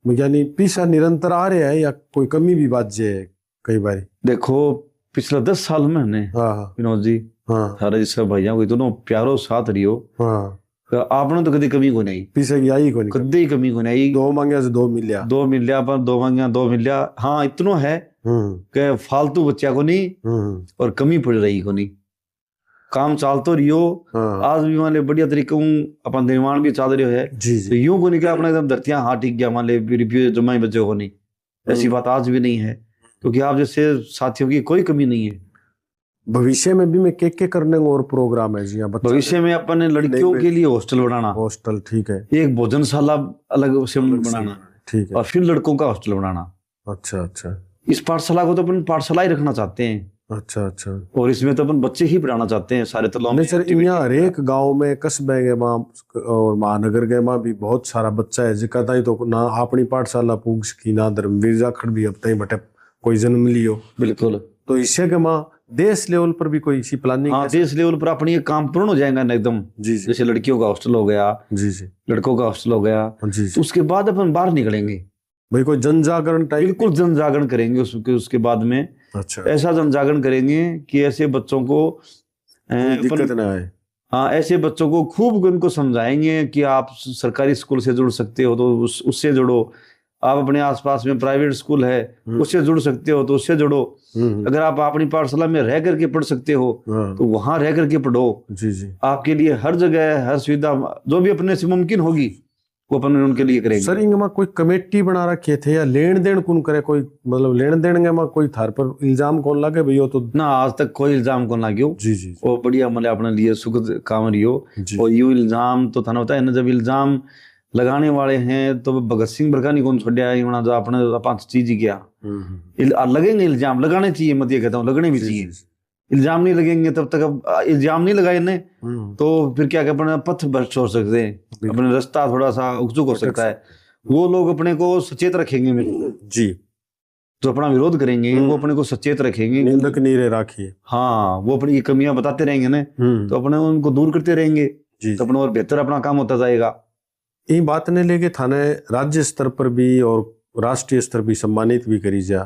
यानी पैसा निरंतर आ रहा है या कोई कमी भी बात जे कई बार? देखो पिछले 10 साल में हमने विनोद जी सारे जिसका भाइयों को इतना प्यारो साथ रियो। आपने तो कभी कमी को नहीं, पैसे की आई को नहीं, कभी कमी को नहीं। 2 मांगे 2 मिलिया, 2 मिलिया पर 2 मांगे 2 मिलिया। हाँ, इतना है कि फालतू बच्चा को नहीं और कमी पड़ रही को नहीं। काम चाल तो रियो। आज भी मान ले बढ़िया तरीके अपन निर्माण भी चाल रहे है। तो यूं को नहीं क्या अपना एकदम धरतियां हाँ ठीक गया मान ले रिव्यू जमाई बच्चों को नहीं, ऐसी बात आज भी नहीं है। क्योंकि आप जैसे साथियों की कोई कमी नहीं है। भविष्य में भी मैं के करने और प्रोग्राम है जी? भविष्य में अपन लड़कियों के लिए हॉस्टल बनाना। हॉस्टल, ठीक है। एक भोजनशाला अलग से बनाना, ठीक है। और फिर लड़कों का हॉस्टल बनाना। अच्छा अच्छा। इस पाठशाला को तो अपन पाठशाला ही रखना चाहते हैं। अच्छा अच्छा। और इसमें तो अपन बच्चे ही पढ़ाना चाहते हैं सारे तालाब में। सर, यहाँ हर एक गाँव में, कस्बे के माँ और महानगर के माँ भी बहुत सारा बच्चा है जिका ताई तो ना अपनी पाठशाला पूग की, ना धर्मवीर जाखड़ भी अब तक बटे कोई जन्म लियो। बिल्कुल। तो इससे के माँ देश लेवल पर भी कोई इसी प्लानिंग? हाँ, देश लेवल पर अपनी काम पूर्ण हो जाएगा ना एकदम। जी जी। जैसे लड़कियों का हॉस्टल हो गया, जी जी, लड़कों का हॉस्टल हो गया, जी जी। उसके बाद अपन बाहर निकलेंगे भाई, कोई जन जागरण टाइप? बिल्कुल जन जागरण करेंगे उसके बाद में। अच्छा। ऐसा जन जागरण करेंगे कि ऐसे बच्चों को दिक्कत ना आए। हाँ, ऐसे बच्चों को खूब उनको समझाएंगे कि आप सरकारी स्कूल से जुड़ सकते हो तो उससे जुड़ो। आप अपने आसपास में प्राइवेट स्कूल है उससे जुड़ सकते हो तो उससे जुड़ो। अगर आप अपनी पाठशाला में रह करके पढ़ सकते हो तो वहां रह करके पढ़ो। जी जी। आपके लिए हर जगह हर सुविधा जो भी अपने से मुमकिन होगी वो अपन उनके लिए करेंगे। सर, इनमें कोई कमेटी बना रखे थे या लेन देन कौन करे? कोई मतलब लेन देन में कोई थार पर इल्जाम कौन लगे भैया? तो ना, आज तक कोई इल्जाम कौन लाग्यो। जी जी। वो बढ़िया मतलब अपने लिए सुखद काम रियो। और यू इल्जाम तो थाना होता है ना, जब इल्जाम लगाने वाले हैं तो भगत सिंह बरकानी कौन छोड़ा है जो अपने 5 चीज ही किया। लगेंगे इल्जाम, लगाने चाहिए, मत ये कहता हूँ, लगने भी चाहिए। इल्जाम नहीं लगेंगे तब तक, अब इल्जाम नहीं लगाए ने तो फिर क्या अपने पथ भ्रष्ट हो सकते हैं, अपने रास्ता थोड़ा सा उकचुक हो सकता है। वो लोग अपने को सचेत रखेंगे जी, जो अपना विरोध करेंगे वो अपने को सचेत रखेंगे, निंदक नहीं रहे राखिए। हाँ, वो अपनी कमियां बताते रहेंगे ना तो अपने उनको दूर करते रहेंगे तो अपना और बेहतर अपना काम होता जाएगा। ये बात ने लेके थाने राज्य स्तर पर भी और राष्ट्रीय स्तर भी सम्मानित भी करी जा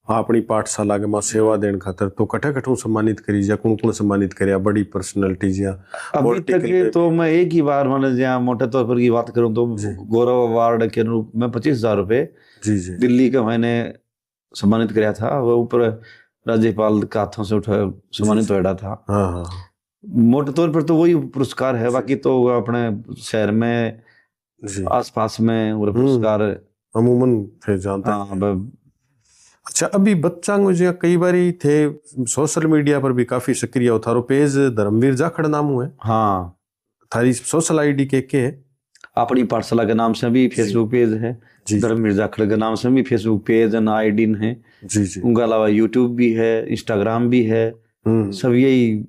अपनी पाठशाला के मां सेवा देने खातर, तो कठे सम्मानित करी जा? कौन सम्मानित करे बड़ी पर्सनैलिटी जा? अभी तक तो मैं एक ही बार मतलब जहाँ मोटे तौर पर की बात करूं तो गौरव अवार्ड के रूप में 25,000 रुपए जी जी दिल्ली का मैंने सम्मानित कराया था। वो ऊपर राज्यपाल के हाथों से उठा सम्मानित हो रहा था। हाँ, मोटे तौर पर तो वही पुरस्कार है। बाकी तो अपने शहर में आसपास में वो पुरस्कार अमूमन थे जानता। हाँ। अच्छा, अभी बच्चा जो कई बार थे सोशल मीडिया पर भी काफी सक्रिय हो, थारो पेज धर्मवीर जाखड़ नाम है। हाँ, थारी सोशल आईडी के है? अपनी पाठशाला के नाम से भी फेसबुक पेज है, धर्म मिर्जा खड़ग के नाम से भी फेसबुक पेज एंड आईडी है जी जी। उनके अलावा यूट्यूब भी है, इंस्टाग्राम भी है, सब यही।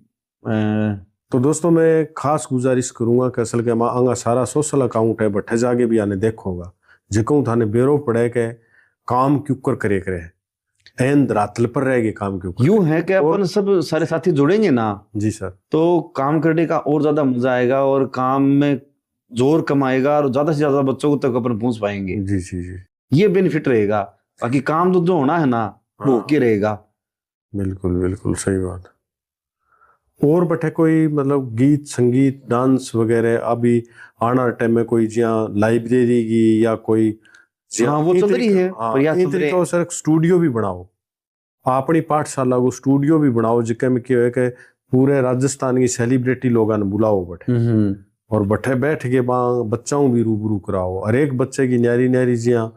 तो दोस्तों मैं खास गुजारिश करूंगा कि असल के आंगा सारा सोशल अकाउंट है, बट्ठे जाके भी आने देखोगा जिको थाने बेरो पड़े के काम क्यों करे एंड रातल पर रहेगी काम क्यों यूं है कि अपन सब सारे साथी जुड़ेंगे ना जी सर, तो काम करने का और ज्यादा मजा आएगा और काम में जोर कमाएगा और ज्यादा से ज्यादा बच्चों तक अपन पहुंच पाएंगे। जी जी जी, ये बेनिफिट रहेगा। बाकी काम तो जो होना है ना वो के रहेगा। बिल्कुल बिल्कुल सही बात। और बटे कोई मतलब गीत संगीत डांस वगैरह अभी आना टाइम में कोई जहाँ लाइब्रेरी की या कोई हाँ वो चल रही है प्रयास चल रहे हैं। सर स्टूडियो भी बनाओ, अपनी पाठशाला को स्टूडियो भी बनाओ जिसके में क्या है कि पूरे राजस्थान की सेलिब्रिटी लोगों ने बुलाओ बटे और बट्ठे बैठ के बच्चों भी रूबरू कराओ। हर एक बच्चे की न्यारी न्यारी जिया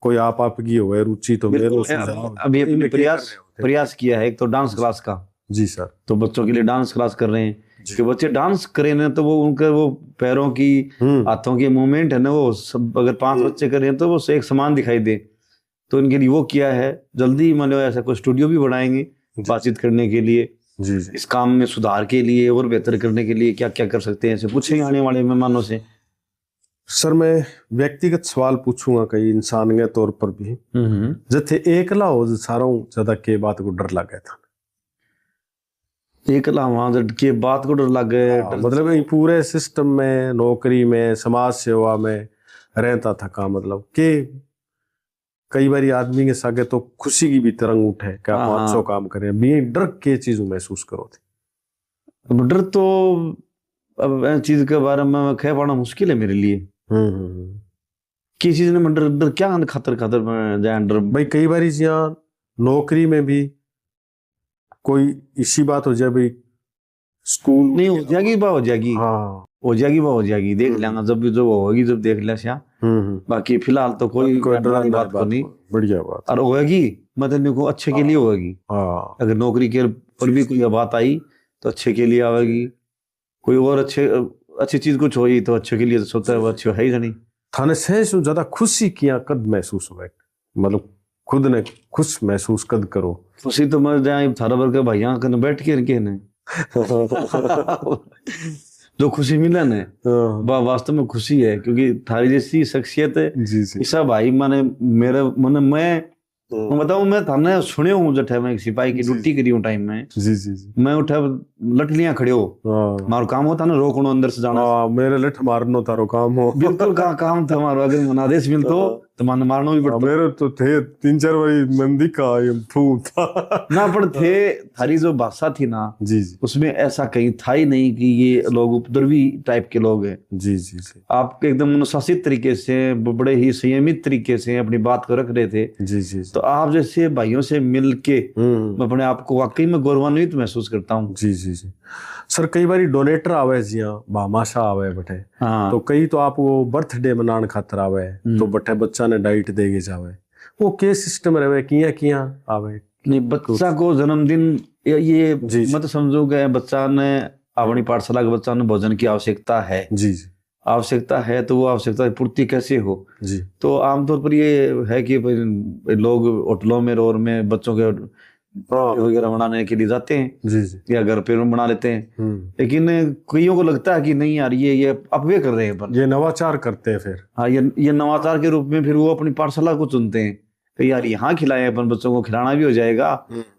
कोई आपकी हो गए रुचि तो मेरे अभी अपने प्रयास किया है एक तो डांस क्लास का। जी सर, तो बच्चों के लिए डांस क्लास कर रहे हैं कि बच्चे डांस करें ना तो वो उनके वो पैरों की हाथों की मूवमेंट है ना वो सब अगर 5 बच्चे करें तो वो एक समान दिखाई दे। तो इनके लिए वो किया है। जल्दी मान लो ऐसा कोई स्टूडियो भी बनाएंगे बातचीत करने के लिए जी। इस काम में सुधार के लिए और बेहतर करने के लिए क्या क्या कर सकते हैं ऐसे पूछेंगे आने वाले मेहमानों से। सर मैं व्यक्तिगत सवाल पूछूंगा कई इंसान के तौर पर भी जैसे एकला हो सारों ज्यादा के बात को डर लगा था एकला वहां के बात को डर लग गए मतलब पूरे सिस्टम में नौकरी में समाज सेवा में रहता था का मतलब के कई बार आदमी के सागे तो खुशी की भी तरंग उठे क्या 500 काम करें भी डर के चीज महसूस करो थे? डर तो अब चीज के बारे में कह पाना मुश्किल है मेरे लिए। किस चीज ने डर क्या खातर डर भाई कई बार यहाँ नौकरी में भी कोई इसी बात हो जाए भाई स्कूल नहीं हो जाएगी बा हो जाएगी हाँ हो जाएगी बा हो जाएगी देख लेंगे जब भी जो होगी जब देख लिया श्या। बाकी फिलहाल तो कोई बात को नहीं बढ़िया बात और होगी मतलब को अच्छे के लिए होगी। अगर नौकरी के पर भी कोई बात आई तो अच्छे के लिए आवेगी। कोई और अच्छी चीज कुछ होगी तो अच्छे के लिए तो सोचता है वो अच्छी है ही नहीं। थाने से ज्यादा खुशी किया कद महसूस हुआ मतलब खुद ने खुश महसूस कद करो खुशी तो मर जाए थारा भर के भाइया कने बैठ के इनके ने जो खुशी मिला ने वास्तव में खुशी है क्योंकि थारी जैसी शख्सियत है ईसा भाई माने मेरे मन मैं बताऊं मैं थाने सुने हूँ जब मैं एक सिपाही की ड्यूटी करी हूँ टाइम में जी मैं उठा लटलियां खड़े हो मारो काम होता ना रोकनो अंदर से जाना मेरे लठ मारनो तारो काम हो बिल्कुल काम था मारो अगर मन आदेश मिलतो तो मन मारनो भी पड़ता मेरे तो थे 3-4 बारी मंदी का था ना पर थे थारी जो भाषा थी ना जी उसमें ऐसा कहीं था ही नहीं कि ये लोग उपद्रवी टाइप के लोग हैं। जी आप एकदम अनुशासित तरीके से बड़े ही संयमित तरीके से अपनी बात को रख रहे थे। जी तो आप जैसे भाइयों से मिल के मैं अपने आप को वाकई में गौरवान्वित महसूस करता हूँ। जी सर कई बार डोनेटर आवे जिया भामाशा आवे बटे तो कई तो आप वो बर्थडे मनाने खातर आवे तो बटे बच्चा ने डाइट देगे जावे वो के सिस्टम रहे किया आवे नहीं बच्चा को जन्मदिन ये मत समझो गए बच्चा ने अपनी पाठशाला के बच्चा ने भोजन की आवश्यकता है। जी आवश्यकता है तो वो आवश्यकता की पूर्ति कैसे हो। जी तो आमतौर पर ये है कि लोग होटलों में रोड में बच्चों के वगैरह बनाने के लिए जाते हैं जी या घर पे बना लेते हैं लेकिन कईयों को लगता है कि नहीं यार ये अपवे कर रहे हैं पर ये नवाचार करते हैं फिर हाँ ये नवाचार के रूप में फिर वो अपनी पाठशाला को चुनते हैं कि यार यहाँ खिलाए अपन बच्चों को खिलाना भी हो जाएगा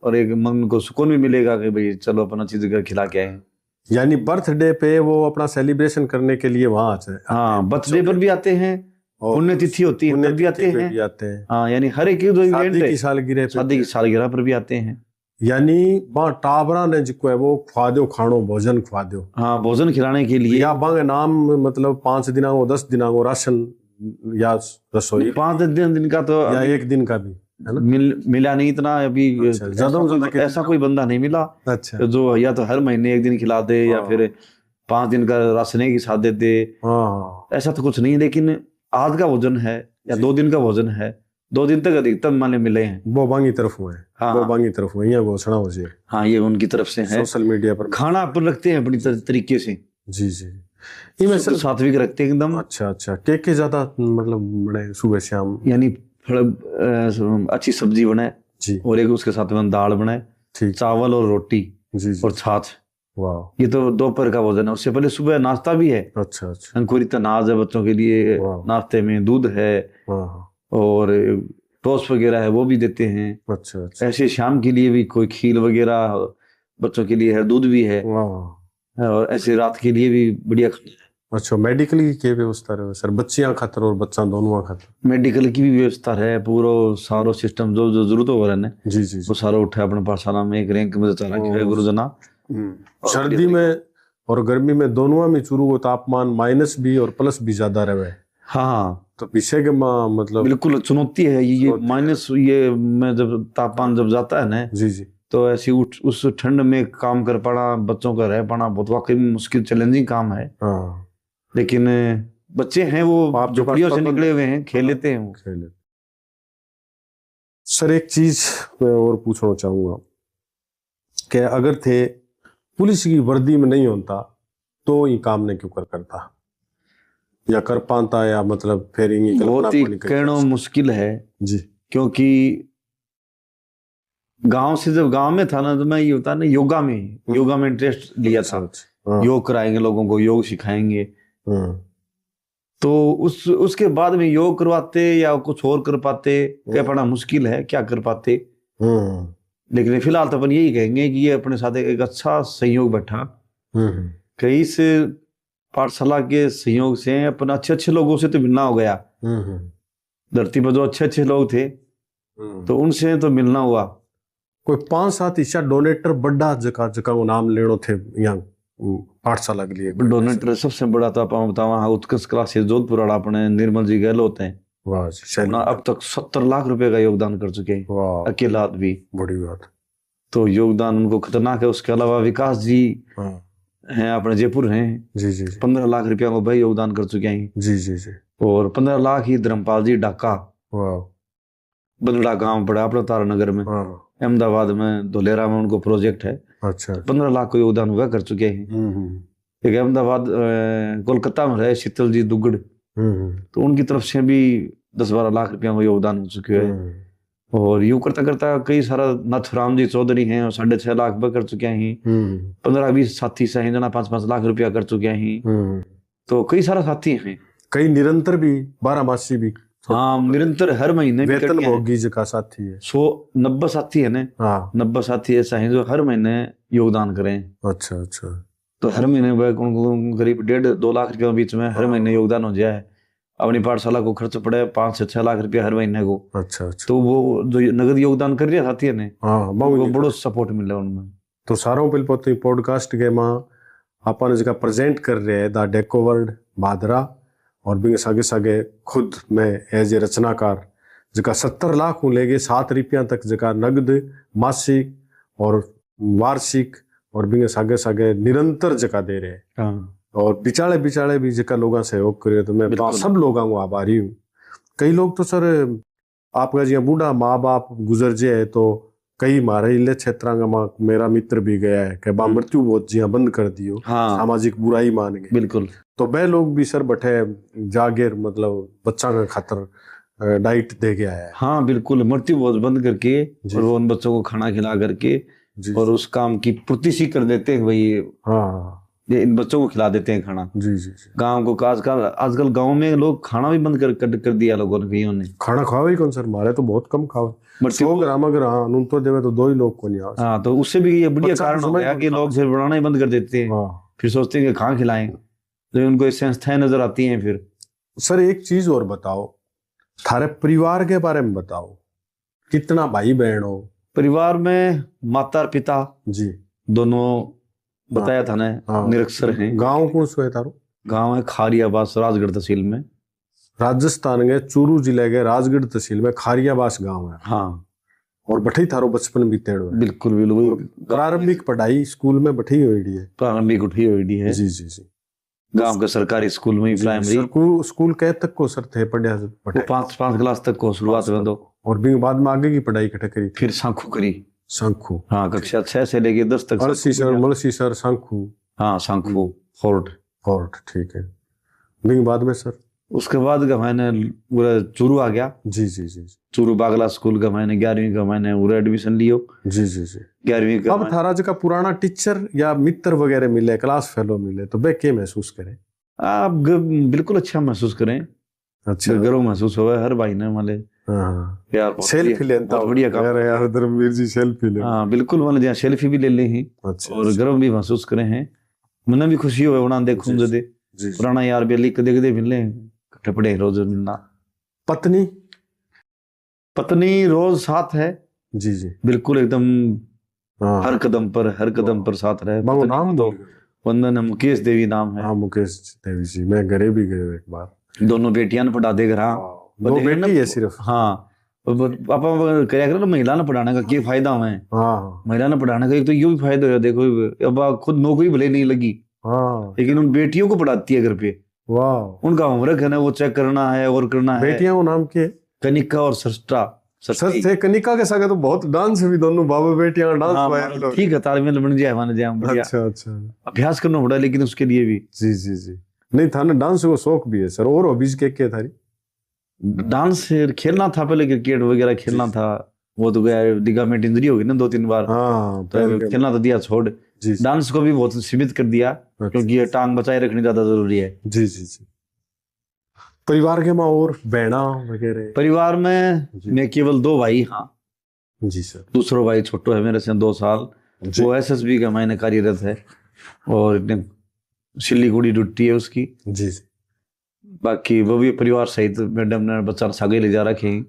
और एक मन को सुकून भी मिलेगा कि भाई चलो अपना चीज घर खिला के आए। यानी बर्थडे पे वो अपना सेलिब्रेशन करने के लिए वहां आते हैं। हाँ बर्थडे पर भी आते हैं पुण्य तिथि होती है भी आते हैं। हाँ यानी हर एक जो इवेंट है शादी की सालगिरह पर भी आते हैं। यानी वहाँ टाबरा ने जिको है वो खवा दो खानो भोजन खवा दो। हाँ भोजन खिलाने के लिए या बांग नाम मतलब 5 दिना को 10 दिना को राशन या रसोई 5 दिन का तो या 1 दिन का भी है ना मिला नहीं इतना अभी ऐसा कोई बंदा नहीं मिला। अच्छा जो या तो हर महीने 1 दिन खिला दे या फिर 5 दिन का राशन की साथ दे दे ऐसा तो कुछ नहीं। लेकिन आज का भोजन है या 2 दिन का भोजन है 2 दिन तक अधिकतम माने मिले हैं वो बांगी तरफ हुए। हाँ वो बांगी तरफ हुए यहाँ घोषणा हो जाए। हाँ ये उनकी तरफ से है सोशल मीडिया पर खाना अपन रखते हैं अपनी तरीके से। जी इनमें शुद्ध सात्विक रखते हैं एकदम। अच्छा अच्छा, के ज्यादा मतलब बने सुबह शाम? यानी अच्छी सब्जी बनाए जी और एक उसके साथ में दाल बनाए, ठीक, चावल और रोटी जी जी, और छाछ। वाह, ये तो दोपहर का भोजन है। उससे पहले सुबह नाश्ता भी है, अच्छा अच्छा, अंकुरित अनाज है बच्चों के लिए, वाह, नाश्ते में दूध है हाँ, और टोस्ट वगैरह है वो भी देते हैं। अच्छा अच्छा, ऐसे शाम के लिए भी कोई खीर वगैरह बच्चों के लिए है, दूध भी है। वाह, और ऐसे रात के लिए भी बढ़िया खाना है। अच्छा, मेडिकली के व्यवस्था रहे सर, बच्चियां खातर और बच्चा दोनों खातर? मेडिकल की भी व्यवस्था है, पूरा सारो सिस्टम जो जो जरूरत हो रहा है जी जी वो जी, सारा उठा अपने पाठशाला में एक रैंक में चला रखा है गुरुजना। सर्दी में और गर्मी में दोनों में चुरू को तापमान माइनस भी और प्लस भी ज्यादा रहे। हाँ तो पीछे के मतलब बिल्कुल चुनौती है ये माइनस ये में जब तापमान जब जाता है ना जी जी, तो ऐसी उस ठंड में काम कर पाना, बच्चों का रह पाना बहुत वाकई में मुश्किल चैलेंजिंग काम है। हाँ, लेकिन बच्चे हैं वो आप झोपड़ियों से निकले हुए हैं, खेल लेते हैं वो। खेल। सर एक चीज मैं और पूछना चाहूंगा कि अगर थे पुलिस की वर्दी में नहीं होता तो ये काम ने क्यों करता या कर पाता, या मतलब फिर इनकी कल्पना बहुत ही को नहीं कहना मुश्किल है जी, क्योंकि गांव से जब गांव में था ना तो मैं ये होता ना योगा में इंटरेस्ट लिया था। हाँ, योग कराएंगे लोगों को, योग सिखाएंगे। तो उसके बाद में योग करवाते या कुछ और कर पाते, क्या पढ़ना मुश्किल है, क्या कर पाते। लेकिन फिलहाल तो अपन यही कहेंगे कि ये अपने साथ एक अच्छा सहयोग बैठा। कई इस पाठशाला के सहयोग से अपन अच्छे अच्छे लोगों से तो मिलना हो गया। धरती पर जो अच्छे अच्छे लोग थे तो उनसे तो मिलना हुआ। कोई 5-7 ईशा डोनेटर बड़ा जगह जगह वो नाम लेनो थे यहाँ पाठशाला के लिए? डोनेटर सबसे बड़ा तो आप बतावा हाँ उत्कर्ष क्लासेस जोधपुर वाला अपने निर्मल जी गहलोत हैं। वाह जी, अब तक 70 लाख रुपए का योगदान कर चुके हैं, वाह, अकेला आदमी। बड़ी बात। तो योगदान उनको खतरनाक है। उसके अलावा विकास जी हैं अपने जयपुर हैं, जी जी, 15 लाख रुपया को भाई योगदान कर चुके हैं। जी जी जी, और 15 लाख ही धर्मपाल जी ढाका, वाह, बंदड़ा गांव पड़ा अपना तारानगर में, अहमदाबाद में धोलेरा में उनको प्रोजेक्ट है। अच्छा, 15 लाख को योगदान हुआ कर चुके हैं। एक अहमदाबाद कोलकाता में रहे शीतल जी दुगड़, तो उनकी तरफ से भी 10-12 लाख रुपया में योगदान हो चुके हैं। और यूं करता करता कई सारा नाथुराम जी चौधरी हैं और 6.5 लाख रुपये कर चुके हैं। 15-20 साथी से हैं जना 5-5 लाख रुपया कर चुके हैं। तो कई सारा साथी हैं, कई निरंतर भी 12 मासी भी, हाँ निरंतर हर महीने वेतन भोगी का साथी है। 190 साथी है ना, हाँ 90 साथी ऐसा है जो हर महीने योगदान करें। अच्छा अच्छा, तो हर महीने उनको करीब 1.5-2 लाख रुपया बीच में हर महीने योगदान हो जाए। अपनी पाठशाला को खर्च पड़े 5 से 6 लाख रुपया हर महीने को। अच्छा अच्छा, तो वो जो नगद योगदान कर रहे साथी ने वो बड़ो सपोर्ट मिले उनमें। तो सारों पिल पोते पॉडकास्ट के मां अपन जगह प्रेजेंट कर रहे हैं द डेको वर्ल्ड भादरा और भी सागे सागे खुद मैं एज ए रचनाकार जगह 70 लाख लेके 7 रुपया तक जगह नगद मासिक और वार्षिक और भी सागे सागे निरंतर जगह दे रहे हैं। और बिचाले बिचाले भी जगह लोगों सहयोग करे तो मैं सब लोगों को आभारी हूँ। कई लोग तो सर आपका जी बूढ़ा माँ बाप गुजर जाए तो कई मारे इले क्षेत्र मेरा मित्र भी गया है कि मृत्यु बहुत जिया बंद कर दियो, हाँ, सामाजिक बुराई मान गए। बिल्कुल, तो वह लोग भी सर बैठे जागेर मतलब बच्चा का खातर डाइट दे गया है। हाँ बिल्कुल, मृत्यु बहुत बंद करके और वो उन बच्चों को खाना खिला करके और उस काम की पूर्ति सी कर देते हैं भाई। हाँ, ये इन बच्चों को खिला देते हैं खाना। जी जी, गांव को आजकल गांव में लोग खाना भी बंद कर दिया लोगों ने। खाना खाओ ही कौन सर, मारे तो बहुत कम खाओ, 100 ग्राम अगर हाँ तो देवे तो 2 ही लोग को नहीं आवे। हाँ, तो उससे भी ये बढ़िया कारण हो गया कि लोग फिर बनाना ही बंद कर देते हैं। फिर सोचते हैं कि कहाँ खिलाएं, लेकिन उनको संस्थाएं नजर आती हैं। फिर सर एक चीज और बताओ, थारे परिवार के बारे में बताओ, कितना भाई बहन हो? परिवार में माता पिता जी दोनों बताया था ना, निरक्षर हैं। गांव कौन सो है तारो? गांव है खारियाबास, राजगढ़ तहसील में, राजस्थान के चूरू जिले के राजगढ़ तहसील में खारियाबास गांव है। हाँ, और बठी थारो बचपन बीते हुए? बिल्कुल बिल्कुल, प्रारंभिक पढ़ाई स्कूल में बठी हुई है। प्रारंभिक उठी हुई है जी जी जी, गांव के सरकारी स्कूल में ही प्राइमरी स्कूल कह तक को सर थे पढ़ा? 5 क्लास तक को शुरुआत में तो, और भी बाद में आगे की पढ़ाई कट करी, फिर सांखू करी। सांखू, हाँ, कक्षा 6 से लेके 10 तक। मलसी सर सांखू, हाँ सांखू फोर्ट फोर्ट, ठीक है। बिंग बाद में सर? उसके बाद का मैंने पूरा चूरू आ गया। जी जी जी चूरू बागला स्कूल का मैंने 11वीं का मैंने पूरा एडमिशन लियो। जी जी जी। 11वीं का अब थारा जी का पुराना टीचर या मित्र वगैरह मिले, क्लास फेलो मिले, तो वे क्या महसूस करें? आप बिल्कुल अच्छा महसूस करें। अच्छा, गर्व महसूस हुआ हर भाई ने माले हाँ, यार बहुत सेल्फी लेता बहुत बढ़िया काम। यार धर्मवीर जी सेल्फी ले। हाँ बिल्कुल, मैंने जहाँ सेल्फी भी ले ली है अच्छा, और गर्व भी महसूस करे हैं। मैंने भी खुशी हुए उन्हें देखूं जी, जदे जी। पुराना यार बेली कदे कदे मिले कटपड़े रोज मिलना। पत्नी? पत्नी रोज साथ है। जी जी, बिल्कुल एकदम हाँ। हर कदम पर साथ रहे। बाबू पत्नी नाम तो वंदना मुकेश देवी नाम है। हाँ, मुकेश देवी जी, मैं घरे भी गए एक बार। दोनों बेटियां ने पढ़ा दे घर। दो बेटी है सिर्फ? हाँ, पापा कराया करो ना, महिला ने पढ़ाने का क्या फायदा है? हाँ महिला ने पढ़ाने का एक तो ये भी फायदा है। देखो अब खुद नौकरी भले नहीं लगी हाँ, लेकिन उन बेटियों को पढ़ाती है घर पे। वाह। उनका होमवर्क है ना वो चेक करना है और करना है। बेटियां को नाम के? कनिका और सृष्टा। सर थे कनिका के साथ तो बहुत डांस भी, दोनों बाबा बेटियां डांस हाँ, वायरल हो। ठीक है, तालमेल बन जाए मान जाए बढ़िया। अच्छा अच्छा, अभ्यास करना पड़ा लेकिन उसके लिए भी। जी जी जी। नहीं था ना, डांस को शौक भी है सर। और हॉबीज क्या थारी? डांस खेलना था पहले, क्रिकेट वगैरह खेलना था। वो तो गया, लिगामेंट इंजरी हो गई ना 2-3 बार। हाँ, तो खेलना तो दिया छोड़। जी जी। डांस को भी बहुत सीमित कर दिया क्योंकि ये टांग बचाए रखनी ज्यादा जरूरी है। जी जी जी। परिवार के में और बहना वगैरह? परिवार में मैं केवल 2 भाई। हाँ जी सर। दूसरा भाई छोटो है मेरे से 2 साल। जी। वो एसएसबी का मायने कार्यरत है और एकदम सिल्लीगुड़ी ड्यूटी है उसकी। जी जी। बाकी वो भी परिवार सहित मैडम ने बच्चा सागे ले जा रखे हैं।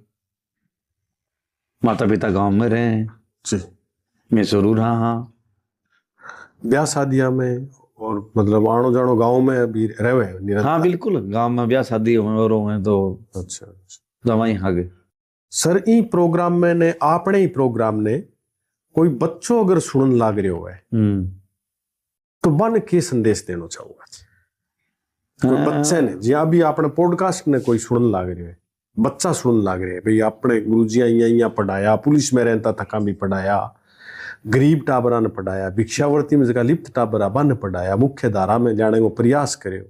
माता पिता गांव में रहे हैं। जी। मैं जरूर। हाँ हाँ, ब्याह शादियां में और मतलब आनो जानो गांव में अभी रहे निरंतर? हाँ बिल्कुल, गांव में ब्याह शादी हुए और हुए तो अच्छा, दवाई आ गए। सर ई प्रोग्राम में ने आपने ही प्रोग्राम ने कोई बच्चों अगर सुनन लाग रहे हो है तो बन के संदेश देना चाहूंगा? कोई बच्चे ने जिया भी आपने पॉडकास्ट ने कोई सुनन लाग रहे है, बच्चा सुनन लाग रहे है भाई अपने गुरुजिया यहाँ पढ़ाया, पुलिस में रहता थका भी पढ़ाया, गरीब टाबरा ने पढ़ाया, भिक्षावर्ती में जगह लिप्त टाबरा बन पढ़ाया, मुख्य धारा में जाने को प्रयास करे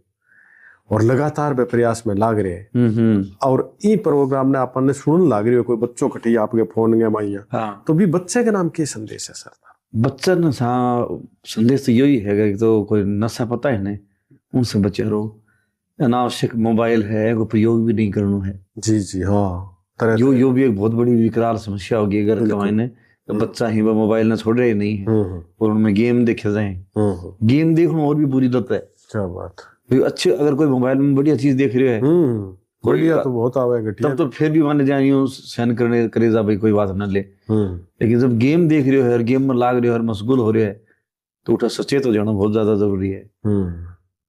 और लगातार वे प्रयास में लाग रहे हैं। और ई प्रोग्राम ने अपन ने सुनन लाग रही हो कोई बच्चों कटी आपके फोन में माइया, हाँ। तो भी बच्चे के नाम के संदेश है सर? बच्चा न संदेश तो यही है कि तो कोई नशा पता है ना, उनसे बचे रहो। अनावश्यक मोबाइल है को प्रयोग भी नहीं करना है। जी जी, हाँ। यो भी एक बहुत बड़ी विकराल समस्या होगी अगर कमाने तो बच्चा ही वो मोबाइल ना छोड़ रहे नहीं है और उनमें गेम देखे जाए। गेम देखना और भी बुरी लत है। क्या बात। अच्छे अगर कोई मोबाइल में बढ़िया चीज देख रहे है बढ़िया तो बहुत आवे तब तो फिर भी माने जाए सहन करने करे जा भाई कोई बात न ले। लेकिन जब गेम देख रहे हो और गेम में लाग रहे हो और मशगूल हो रहे है तो उठा सचेत हो जाना बहुत ज्यादा जरूरी है।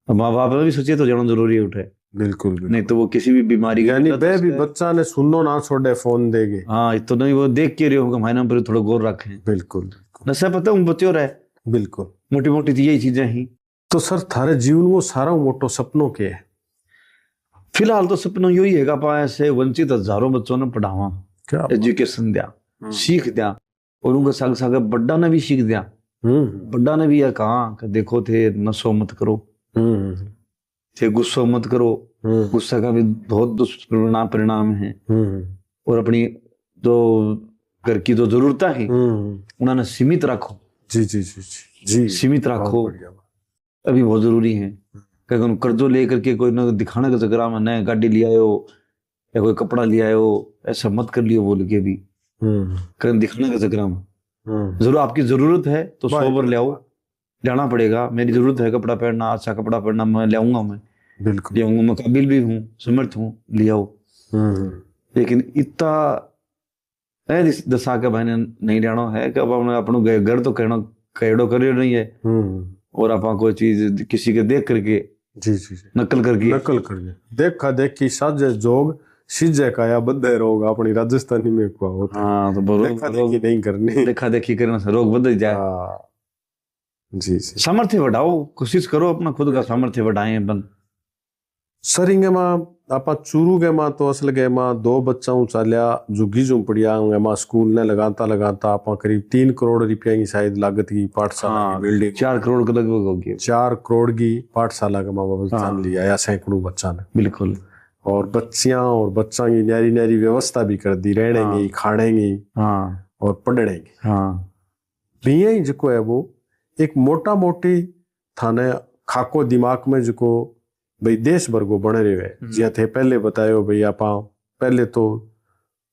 माँ बाप में भी सचेत हो जाना जरूरी है उठे। बिल्कुल। नहीं तो वो किसी भी बीमारी यानी बे भी बच्चा ने सुनो ना छोड़े फोन देगे। हाँ तो नहीं, वो देख के रहे होगा मायना पर थोड़ा गौर रखें। बिल्कुल। नशा पता हूँ बच्चों रहे। बिल्कुल। मोटी मोटी यही चीजें ही। तो सर थारे जीवन वो सारा मोटो सपनों के है? फिलहाल तो सपना यही है कि ऐसे वंचित हजारों बच्चों ने पढ़ावा, एजुकेशन दिया, सीख दिया और उनके साग साग बड्डा ने भी सीख दिया। बड्डा ने भी यह कहा कि देखो थे नशो मत करो, थे गुस्सा मत करो, गुस्सा का भी बहुत दुष्परिणाम है और अपनी जो घर की जो जरूरतें हैं उन्होंने सीमित रखो। जी जी जी जी, सीमित रखो अभी बहुत जरूरी है। कहीं कर्जो लेकर के कोई ना दिखाने का चक्कर में नया गाड़ी ले आयो या कोई कपड़ा ले आयो ऐसा मत कर लियो बोल के भी कहीं दिखाने का चक्कर में। जरूर आपकी जरूरत है तो 100 बार ले आओ, लाना पड़ेगा। मेरी जरूरत है कपड़ा पहनना, अच्छा कपड़ा पहनना, मैं ले आऊंगा, मैं बिल्कुल ले आऊंगा, मैं काबिल भी हूँ, समर्थ हूँ, ले आओ। लेकिन इतना दशा के भाई ने नहीं लेना है कि अब अपने घर तो कहना कहेड़ो करे नहीं है और आप कोई चीज किसी के देख करके नकल करके देखा देखी साजे जोग सीजे काया बद्धे रोग अपनी राजस्थानी में क्या होता। हाँ तो देखा देखी नहीं करनी, देखा देखी करने से रोग बदल जाए। जी सामर्थ्य बढ़ाओ, कोशिश करो अपना खुद का सामर्थ्य बढ़ाएं। सरिंगे मां आपा चूरू के मां तो असल के मां 2 बच्चा चाल्या झुग्गी झुंपड़िया होंगे मां स्कूल ने लगाता आपा करीब 3 करोड़ रुपया की शायद लागत की पाठशाला की बिल्डिंग 4 करोड़ के लगभग होगी। 4 करोड़ की पाठशाला का मां बच्चा लिया या सैकड़ों बच्चा ने बिल्कुल। और बच्चियां और बच्चा की न्यारी न्यारी व्यवस्था भी कर दी, रहने की, खाने की और पढ़ने की। भी जो है वो एक मोटा मोटी थाने खाको दिमाग में जो भाई देश भर को बने रहे जिया थे पहले बतायो भाई आप पहले तो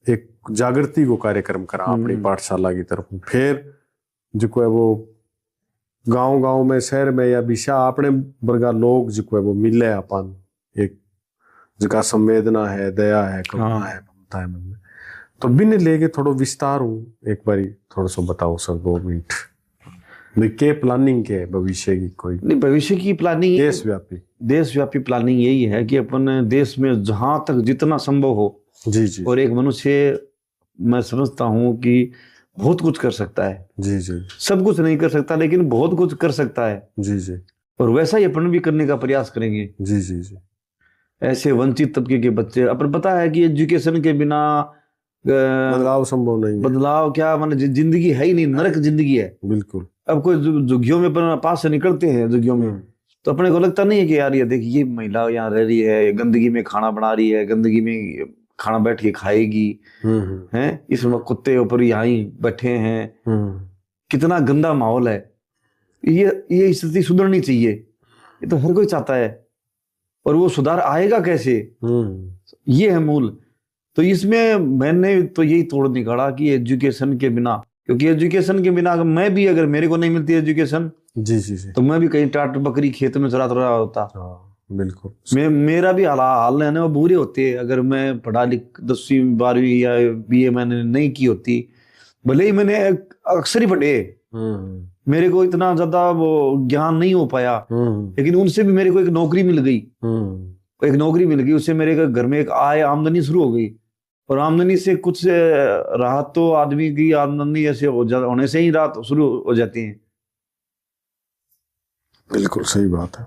एक जागृति को कार्यक्रम करा अपनी पाठशाला की तरफ, फिर जो है वो गांव में शहर में या विशा अपने वर्गा लोग जो है वो मिले अपन एक जगह संवेदना है, दया है, करुणा है, ममता है मन में। तो बिन लेके थोड़ा विस्तार हूँ एक बारी थोड़ा सा बताओ सर 2 मिनट के प्लानिंग के भविष्य की कोई नहीं, भविष्य की प्लानिंग देशव्यापी प्लानिंग यही है कि अपन देश में जहां तक जितना संभव हो जी और एक मनुष्य मैं समझता हूं कि बहुत कुछ कर सकता है जी सब कुछ नहीं कर सकता लेकिन बहुत कुछ कर सकता है जी और वैसा ही अपन भी करने का प्रयास करेंगे जी ऐसे वंचित तबके के बच्चे अपन पता है कि एजुकेशन के बिना बदलाव संभव नहीं है। बदलाव क्या माने जिंदगी है ही नहीं, नरक जिंदगी है बिल्कुल। अब कोई झुग्गियों में अपन पास से निकलते हैं झुग्गियों में तो अपने को लगता नहीं है कि यार ये देखिए ये महिला यहाँ रह रही है, गंदगी में खाना बना रही है, गंदगी में खाना बैठ के खाएगी हैं, इसमें कुत्ते ऊपर यहाँ ही बैठे हैं, कितना गंदा माहौल है। ये स्थिति सुधरनी चाहिए, ये तो हर कोई चाहता है और वो सुधार आएगा कैसे, ये है मूल। तो इसमें मैंने तो यही तोड़ निकाला कि एजुकेशन के बिना, क्योंकि एजुकेशन के बिना मैं भी अगर मेरे को नहीं मिलती एजुकेशन जी तो मैं भी कहीं टाट बकरी खेत में चरा रहा होता। बिल्कुल। मेरा भी हाल है ना वो बुरे होते हैं अगर मैं पढ़ा लिख 10वीं 12वीं या बीए मैंने नहीं की होती, भले ही मैंने अक्सर ही पढ़े, मेरे को इतना ज्यादा वो ज्ञान नहीं हो पाया, लेकिन उनसे भी मेरे को एक नौकरी मिल गई, उससे मेरे घर में एक आमदनी शुरू हो गई और आमदनी से कुछ राहत तो आदमी की आमदनी ऐसे होने से ही राहत शुरू हो जाती है। बिल्कुल सही बात है।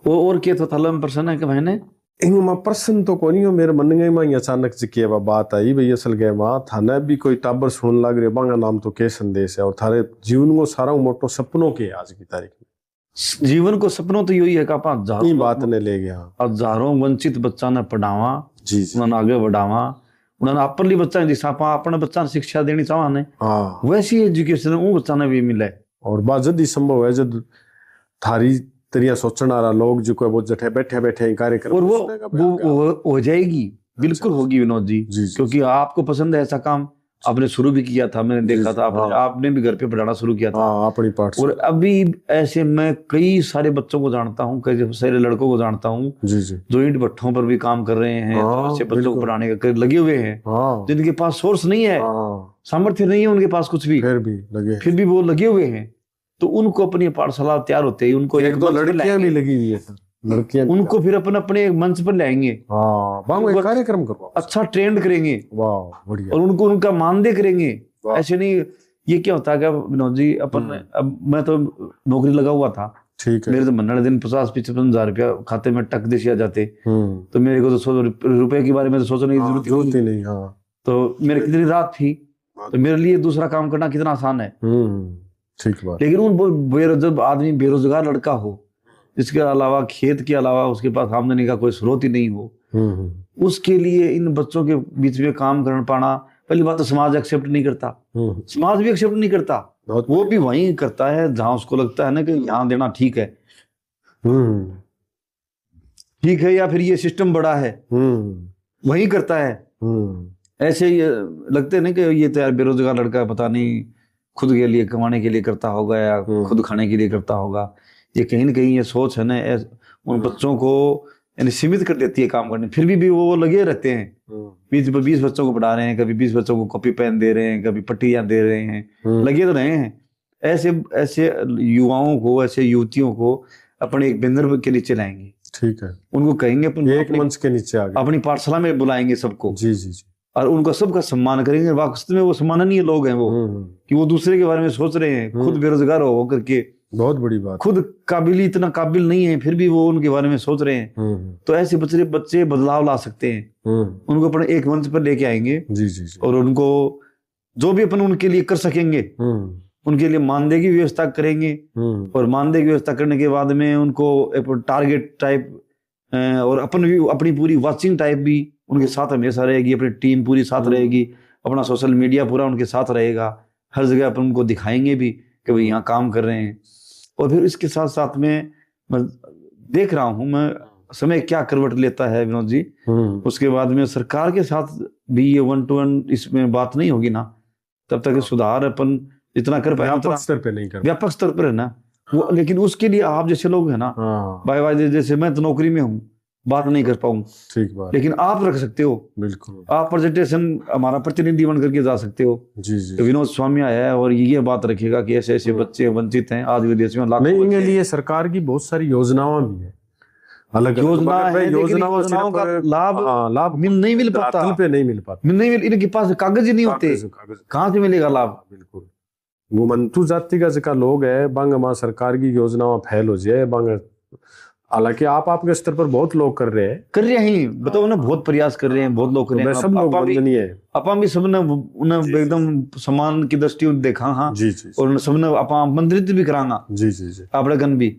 वो और क्या तो थलम प्रश्न है कि मैंने इनमें प्रश्न तो कोनी हो मेरे मन में अचानक से क्या बात आई भाई असल गए माँ थाने भी कोई टाबर सुन लग रहे बांगा नाम तो के संदेश है और थारे जीवन को सारा मोटो सपनों के आज की तारीख में जीवन को सपनों तो यही है कि आप बात ने ले गया हजारों वंचित बच्चा ने पढ़ावा जी उन्होंने आगे बढ़ावा, उन्होंने अपरली बच्चा जिस अपने बच्चा ने शिक्षा देनी चाहने वैसी एजुकेशन वो बच्चा ने भी मिले और बात जद ही संभव है जब थारी तरिया सोचने वाला लोग जो कोई वो जठे बैठे कार्यक्रम और वो हो जाएगी, बिल्कुल होगी विनोद जी, क्योंकि आपको पसंद है ऐसा काम, आपने शुरू भी किया था, मैंने देखा था आपने भी घर पे पढ़ाना शुरू किया था अपनी पाठ। और अभी ऐसे मैं कई सारे बच्चों को जानता हूँ, कई सारे लड़कों को जानता हूँ जो ईंट भट्ठों पर भी काम कर रहे हैं, ऐसे बच्चों को पढ़ाने का लगे हुए हैं, जिनके पास सोर्स नहीं है, सामर्थ्य नहीं है उनके पास कुछ भी, फिर भी वो लगे हुए हैं। तो उनको अपनी पाठशाला तैयार होते ही उनको एक दो लड़कियां भी लगी हुई है लड़कियां, उनको फिर अपने मंच पर लाएंगे, कार्यक्रम करो, अच्छा ट्रेंड करेंगे, वाह बढ़िया, और उनको उनका मानदेय करेंगे। ऐसे नहीं ये क्या होता है क्या विनोद जी, अपन अब मैं तो नौकरी लगा हुआ था, ठीक है, मेरे तो महीने दिन 50-55 हजार रुपया खाते में टक दे जाते, तो मेरे को तो 100 रुपए के बारे में तो सोचने की जरूरत ही नहीं। तो मेरी कितनी रात थी, तो मेरे लिए दूसरा काम करना कितना आसान है, ठीक बात। लेकिन उन जब आदमी बेरोजगार लड़का हो, इसके अलावा खेत के अलावा उसके पास आमदनी का कोई स्रोत ही नहीं हो, उसके लिए इन बच्चों के बीच में काम कर पाना, पहली बात तो समाज एक्सेप्ट नहीं करता, समाज भी एक्सेप्ट नहीं करता, वो भी वहीं करता है जहां उसको लगता है ना कि यहाँ देना ठीक है, ठीक है, या फिर ये सिस्टम बड़ा है वहीं करता है। ऐसे ही लगते नहीं कि ये तो यार बेरोजगार लड़का पता नहीं खुद के लिए कमाने के लिए करता होगा या खुद खाने के लिए करता होगा, ये कहीं ना कहीं ये सोच है ना उन बच्चों को यानी सीमित कर देती है काम करने। फिर भी वो लगे रहते हैं, 20 बच्चों को पढ़ा रहे हैं, कभी 20 बच्चों को कॉपी पेन दे रहे हैं, कभी पट्टियां दे रहे हैं, लगे तो रहे हैं। ऐसे युवाओं को, ऐसे युवतियों को अपने एक बैनर के नीचे लाएंगे, ठीक है, उनको कहेंगे एक मंच के नीचे आगे अपनी पाठशाला में बुलाएंगे सबको, जी, और उनका सबका सम्मान करेंगे। वास्तव में वो सम्माननीय लोग हैं वो, कि वो दूसरे के बारे में सोच रहे हैं, खुद बेरोजगार हो करके बहुत बड़ी बात। खुद इतना काबिल नहीं है, फिर भी वो उनके बारे में सोच रहे हैं। तो ऐसे बच्चे बदलाव ला सकते हैं। उनको अपने एक मंच पर लेके आएंगे जी जी जी। और उनको जो भी अपन उनके लिए कर सकेंगे उनके लिए मानदेय की व्यवस्था करेंगे। और मानदेय की व्यवस्था करने के बाद में उनको टारगेट टाइप और अपन भी अपनी पूरी वॉचिंग टाइप भी उनके साथ हमेशा रहेगी, अपनी टीम पूरी साथ रहेगी, अपना सोशल मीडिया पूरा उनके साथ रहेगा। हर जगह अपन उनको दिखाएंगे भी कि भाई यहाँ काम कर रहे हैं। और फिर इसके साथ साथ में मैं देख रहा हूँ मैं समय क्या करवट लेता है विनोद जी। उसके बाद में सरकार के साथ भी ये 1-to-1 इसमें बात नहीं होगी ना, तब तक सुधार अपन जितना कर पाए व्यापक स्तर पे नहीं कर, व्यापक स्तर पर है ना वो। लेकिन उसके लिए आप जैसे लोग है ना, भाई जैसे मैं तो नौकरी में हूँ, बात नहीं कर पाऊँ, ठीक बात, लेकिन आप रख सकते हो। बिल्कुल, आप प्रेजेंटेशन हमारा प्रतिनिधि बन करके जा सकते हो। जी जी। तो विनोद स्वामी आया है और ये बात रखेगा कि ऐसे ऐसे बच्चे वंचित हैं आज विदेश में। नहीं, इनके लिए सरकार की बहुत सारी योजनाएं भी है, अलग योजना है, योजनाओं का लाभ नहीं मिल पाता, पे नहीं मिल पाता, इनके पास कागज ही नहीं होते, कहाँ से मिलेगा लाभ। बिल्कुल, वो मंतु जाति का जिका लोग है बंग हमारा सरकार की योजनाओं फैल हो जाए बंग। हालांकि आप आपके स्तर पर बहुत लोग कर रहे हैं, बताओ ना, बहुत प्रयास कर रहे हैं, बहुत लोग कर रहे हैं, सब लोग वंदनीय है। अपा भी सबने उन्हें एकदम समान की दृष्टि देखा। हाँ जी जी। और सबने अपा मंत्रित भी करांगा। जी जी जी। अपने गन भी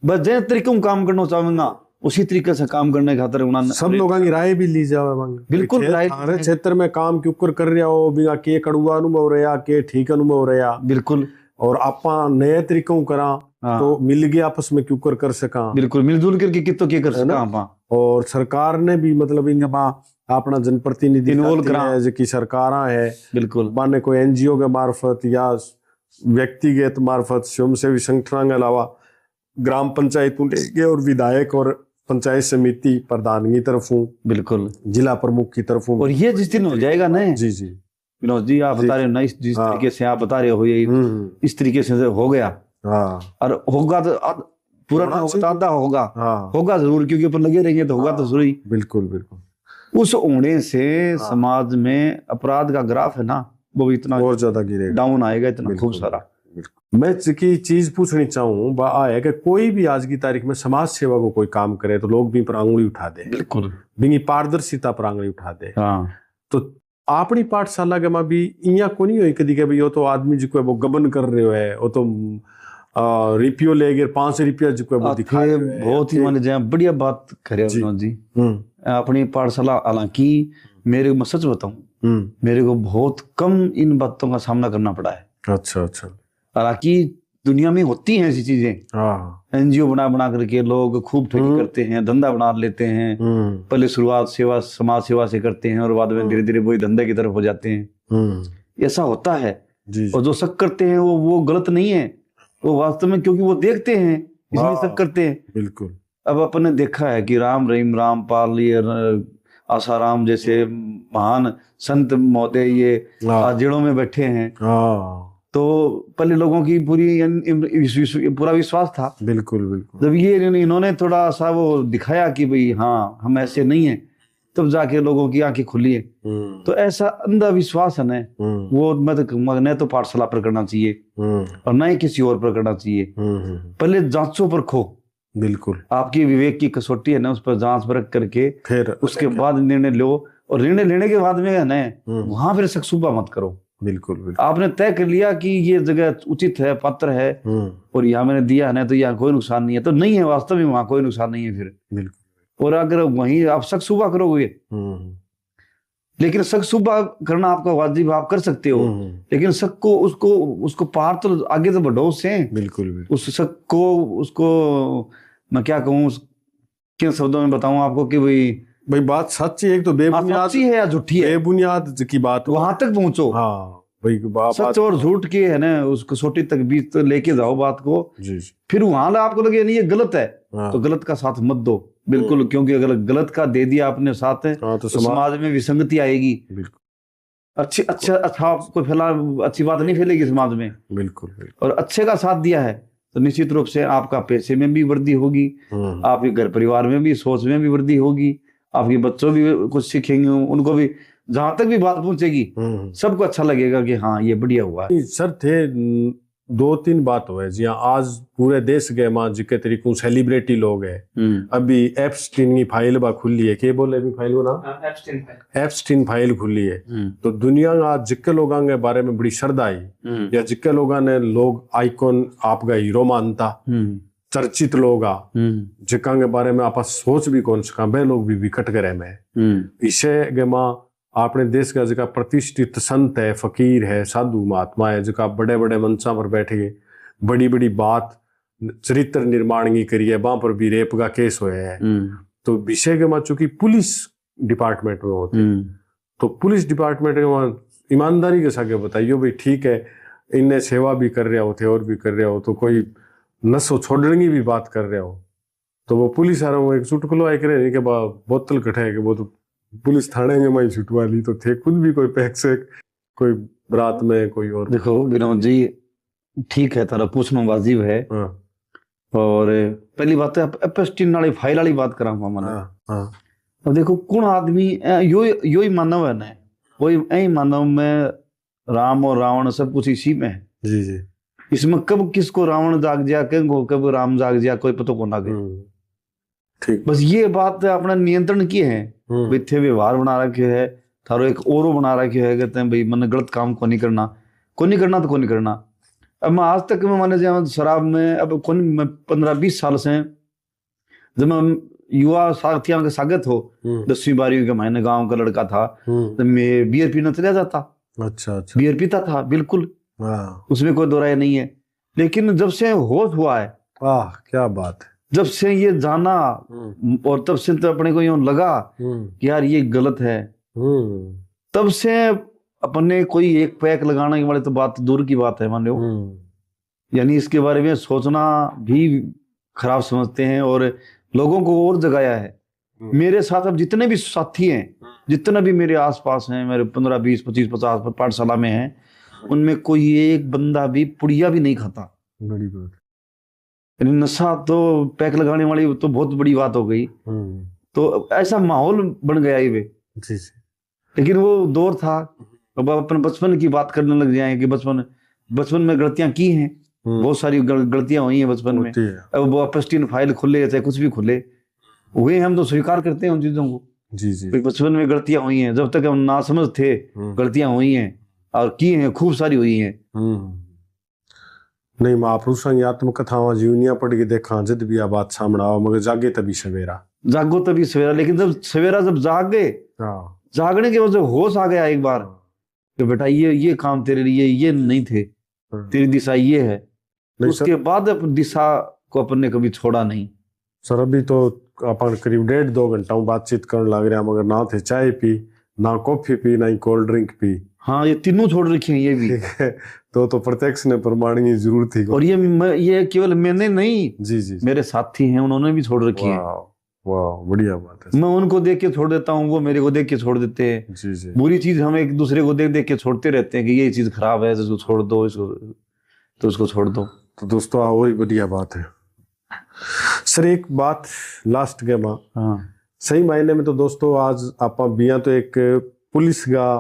बस जै तरीके काम करना चाहूंगा उसी तरीके से काम करने खातर उन्होंने सब लोगों की राय भी ली जावे। बिल्कुल, हमारे क्षेत्र में काम क्यों कर रहा हो बिना के कड़ुआ अनुभव रहा के ठीक अनुभव रहा, बिल्कुल, और आपा नए तरीकों करा तो मिल गया आपस में क्यों कर सका, बिल्कुल मिलजुल करके कितो के कर सका आपा। और सरकार ने भी मतलब इनका अपना जनप्रतिनिधि इन्वॉल्व करा जो की सरकार है, बिल्कुल माने कोई एनजीओ के मार्फत या व्यक्तिगत मार्फत स्वयंसेवी संगठन के अलावा ग्राम पंचायतों के और विधायक और पंचायत समिति प्रधान की तरफों, बिल्कुल जिला प्रमुख की तरफों। और ये जिस दिन हो जाएगा ना, जी जी विनोद जी आप बता रहे हो ना, जिस तरीके से आप बता रहे हो ये इस तरीके से हो गया, और होगा तो पूरा ना होगा तो आधा होगा, होगा जरूर, क्योंकि अपन लगे रहेंगे तो होगा तो जरूर। बिल्कुल बिल्कुल। उस होने से समाज में अपराध का ग्राफ है ना वो भी इतना और ज्यादा गिरेगा, डाउन आएगा, इतना खूब सारा। मैं की चीज पूछनी चाहूँ बा है कि कोई भी आज की तारीख में समाज सेवा को कोई काम करे तो लोग भी पर आंगुली उठा दे, बिल्कुल बिंगी पारदर्शिता पर आंगुली उठा दे। तो अपनी पाठशाला के में भी इया को नहीं हुई कदी के भाई वो तो आदमी जो वो गबन कर रहे है, वो तो रिपियो ले गए 5 रुपया जो वो दिखाए, बहुत ही मान जाए बढ़िया बात करे विनोद जी। अपनी पाठशाला, हालांकि मेरे को सच बताऊं मेरे को बहुत कम इन बातों का सामना करना पड़ा है। अच्छा अच्छा। हालांकि दुनिया में होती हैं ऐसी चीजें, एनजीओ बना करके लोग खूब ठगी करते हैं, धंधा बना लेते हैं। पहले शुरुआत समाज सेवा से करते हैं और बाद में धीरे धीरे वही धंधे की तरफ हो जाते हैं। ऐसा होता है। और जो शक करते हैं वो गलत नहीं है, वो वास्तव में क्योंकि वो देखते हैं इसलिए शक करते हैं। बिल्कुल। अब अपन ने देखा है कि राम रहीम रामपाल आसाराम जैसे महान संत महोदय ये जेलों में बैठे हैं, तो पहले लोगों की पूरा विश्वास था। बिल्कुल बिल्कुल। जब ये इन्होंने थोड़ा सा वो दिखाया कि भाई हाँ हम ऐसे नहीं हैं, तब जाके लोगों की आंखें खुली है। तो ऐसा अंधविश्वास है ना, वो मैं तो कहूँगा न तो पाठशाला पर करना चाहिए और न ही किसी और पर करना चाहिए। पहले जांचों पर खो, बिल्कुल आपकी विवेक की कसौटी है ना, उस पर जांच परख करके फिर उसके बाद निर्णय लो। और निर्णय लेने के बाद में है ना वहां फिर सकसूबा मत करो। बिल्कुल बिल्कुल। आपने तय कर लिया कि ये जगह उचित है, पात्र है और यहाँ मैंने दिया है ना, तो यहाँ कोई नुकसान नहीं है, तो नहीं है, वास्तव में वहां कोई नुकसान नहीं है फिर। बिल्कुल। और अगर वहीं आप शक सुबह करोगे, लेकिन शक सुबह करना आपका वाजिब, आप कर सकते हो, लेकिन शक को उसको पार तो आगे तो बढ़ो उससे। बिल्कुल। उस शक को उसको मैं क्या कहूँ, किन शब्दों में बताऊं आपको कि भाई बात सच्ची है, एक तो बेबुनियाद है या झूठी है, बेबुनियाद की बात वहां तक पहुंचो। हाँ भाई, सच और झूठ के है ना उसको छोटी तक बीच तो लेके जाओ बात को। जी। फिर वहां आपको लगे नहीं ये गलत है, तो गलत का साथ मत दो। बिल्कुल, क्योंकि अगर गलत का दे दिया आपने साथ है तो समाज में विसंगति आएगी। बिल्कुल। अच्छा कोई अच्छी बात नहीं फैलेगी समाज में। बिल्कुल। और अच्छे का साथ दिया है तो निश्चित रूप से आपका पैसे में भी वृद्धि होगी, आपके घर परिवार में भी, सोच में भी वृद्धि होगी, आपके बच्चों भी कुछ सीखेंगे, उनको भी जहां तक भी बात पहुंचेगी सबको अच्छा लगेगा कि हाँ ये बढ़िया हुआ है। सर थे 2-3 बात हुए जी आज पूरे देश के मां जिके तरीकों सेलिब्रिटी लोग है अभी एप्स्टीन की फाइल बा खुली है के बोले अभी फाइल को नाम एप्स्टीन फाइल खुली है तो दुनिया का जिके लोगों के बारे में बड़ी श्रद्धा आई या जिके लोगों ने लोग आइकॉन आपका हीरो मानता चर्चित लोग आ जिका के बारे में आप सोच भी कौन सका वे लोग भी विकट करे में इसे के मां अपने देश का जगह प्रतिष्ठित संत है फकीर है साधु महात्मा है जगह बड़े बड़े मंचा पर बैठे गए बड़ी बड़ी बात चरित्र निर्माण की करी है वहां पर भी रेप का केस हुआ है तो विषय के मां चूंकि पुलिस डिपार्टमेंट में होते तो पुलिस डिपार्टमेंट के वहां ईमानदारी के साथ बताइए भाई ठीक है इनने सेवा भी कर रहे होते और भी कर रहे हो तो कोई नसो छोड़ने की भी बात कर रहे हो तो वो पुलिस आ रहा हूँ एक चुटकुलो आए करे के बोतल कटे के वो तो पुलिस थाने में मैं छुटवा ली तो थे खुद भी कोई पैक से कोई रात में कोई और देखो विनोद जी ठीक है तारा पूछना वाजिब है और पहली बात है एप्स्टीन वाली फाइल वाली बात करा मैंने अब देखो कौन आदमी यो ही मानव है ना वही यही मानव में राम और रावण सब कुछ इसी में है जी जी इसमें कब किसको रावण जाग जा कब राम जाग जा कोई पता को ना ठीक बस ये बात अपना नियंत्रण की है थे व्यवहार बना रखे है थारो एक ओरो बना रखे है कहते हैं भाई मैंने गलत काम को नहीं करना तो को नहीं करना अब मैं आज तक मैं माने जाए शराब में अब कौन मैं 15-20 साल से जब मैं युवा साथियों के सागत हो 10वीं 12वीं के महीने गांव का लड़का था तो मैं बियर पीना चला जाता अच्छा बियर पीता था बिल्कुल उसमें कोई दो राय नहीं है लेकिन जब से होश हुआ है क्या बात है जब से ये जाना और तब से तो अपने को यूं लगा कि यार ये गलत है तब से अपने कोई एक पैक लगाने वाले तो बात दूर की बात है मान लो यानी इसके बारे में सोचना भी खराब समझते हैं और लोगों को और जगाया है मेरे साथ अब जितने भी साथी हैं जितने भी मेरे आसपास हैं मेरे 15, 20, 25, 50 पाठशाला में हैं उनमें कोई एक बंदा भी पुड़िया भी नहीं खाता बड़ी बात नशा तो पैक लगाने वाली तो बहुत बड़ी बात हो गई तो ऐसा माहौल बन गया ही वे जी लेकिन वो दौर था अब अपन बचपन की बात करने लग जाए कि बचपन में गलतियां की हैं बहुत सारी गलतियां हुई हैं बचपन में अब वो एप्स्टीन फाइल खुले थे कुछ भी खुले हुए हम तो स्वीकार करते हैं उन चीजों को जी जी बचपन में गलतियां हुई हैं जब तक हम नासमझ थे गलतियां हुई हैं और की हैं खूब सारी हुई हैं नहीं महापुरुषों की आत्मकथावां जीवनियां पढ़ के देखा जब भी आ बात सामने आओ मगर जागे तभी सवेरा जागो तभी सवेरा लेकिन जब सवेरा जब जाग गए जागने के वजह होश आ गया एक बार कि बेटा ये काम तेरे लिए ये नहीं थे तेरी दिशा ये है उसके बाद दिशा को अपन ने कभी छोड़ा नहीं सर अभी तो अपन करीब 1.5-2 घंटा बातचीत करने लग रहा मगर ना थे चाय पी ना कॉफी पी ना ही कोल्ड ड्रिंक पी हाँ ये तीनों छोड़ रखी हैं ये भी तो प्रत्यक्ष ने प्रमाण की जरूरत थी और ये केवल मैंने नहीं जी जी मेरे साथी हैं उन्होंने भी छोड़ रखी है वाह बढ़िया बात है मैं उनको देख के छोड़ देता हूँ वो मेरे को देख के छोड़ देते हैं जी जी बुरी चीज हम एक दूसरे को देख देख के छोड़ते रहते हैं कि ये चीज खराब है इसको छोड़ दो उसको छोड़ दो तो दोस्तों और ही बढ़िया बात है सर एक बात लास्ट के मां सही मायने में तो दोस्तों आज आप बिया तो एक पुलिस का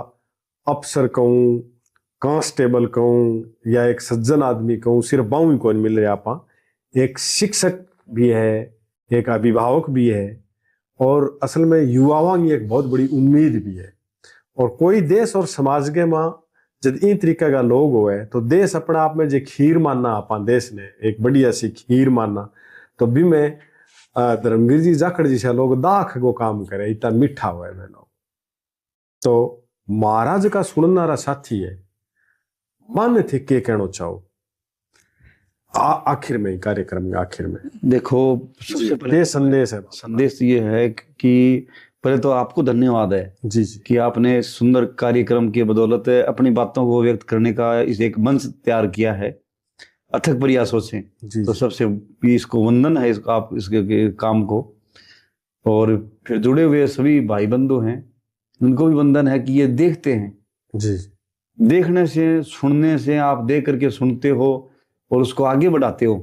अफसर कहूँ कांस्टेबल कहूँ या एक सज्जन आदमी कहूँ सिर्फ बाऊ ही कौन मिल रहे आप एक शिक्षक भी है एक अभिभावक भी है और असल में युवाओं की एक बहुत बड़ी उम्मीद भी है और कोई देश और समाज के मां जब इन तरीके का लोग हुए तो देश अपने आप में जो खीर मानना आप देश ने एक बढ़िया सी खीर मानना तो भी मैं धर्मवीर जी जाखड़ जी से लोग दाख को काम करे इतना मीठा हुआ है लोग तो महाराज का सुननारा साथी है मान्य थे के कहना चाहो आखिर में कार्यक्रम के आखिर में देखो सबसे पहले संदेश ये है कि पहले तो आपको धन्यवाद है जी जी कि आपने सुंदर कार्यक्रम की बदौलत अपनी बातों को व्यक्त करने का इस एक मंच तैयार किया है अथक प्रयासों से तो सबसे इसको वंदन है इसको आप इसके काम को और फिर जुड़े हुए सभी भाई बंधु हैं उनको भी वंदन है कि ये देखते हैं जी देखने से सुनने से आप देख करके सुनते हो और उसको आगे बढ़ाते हो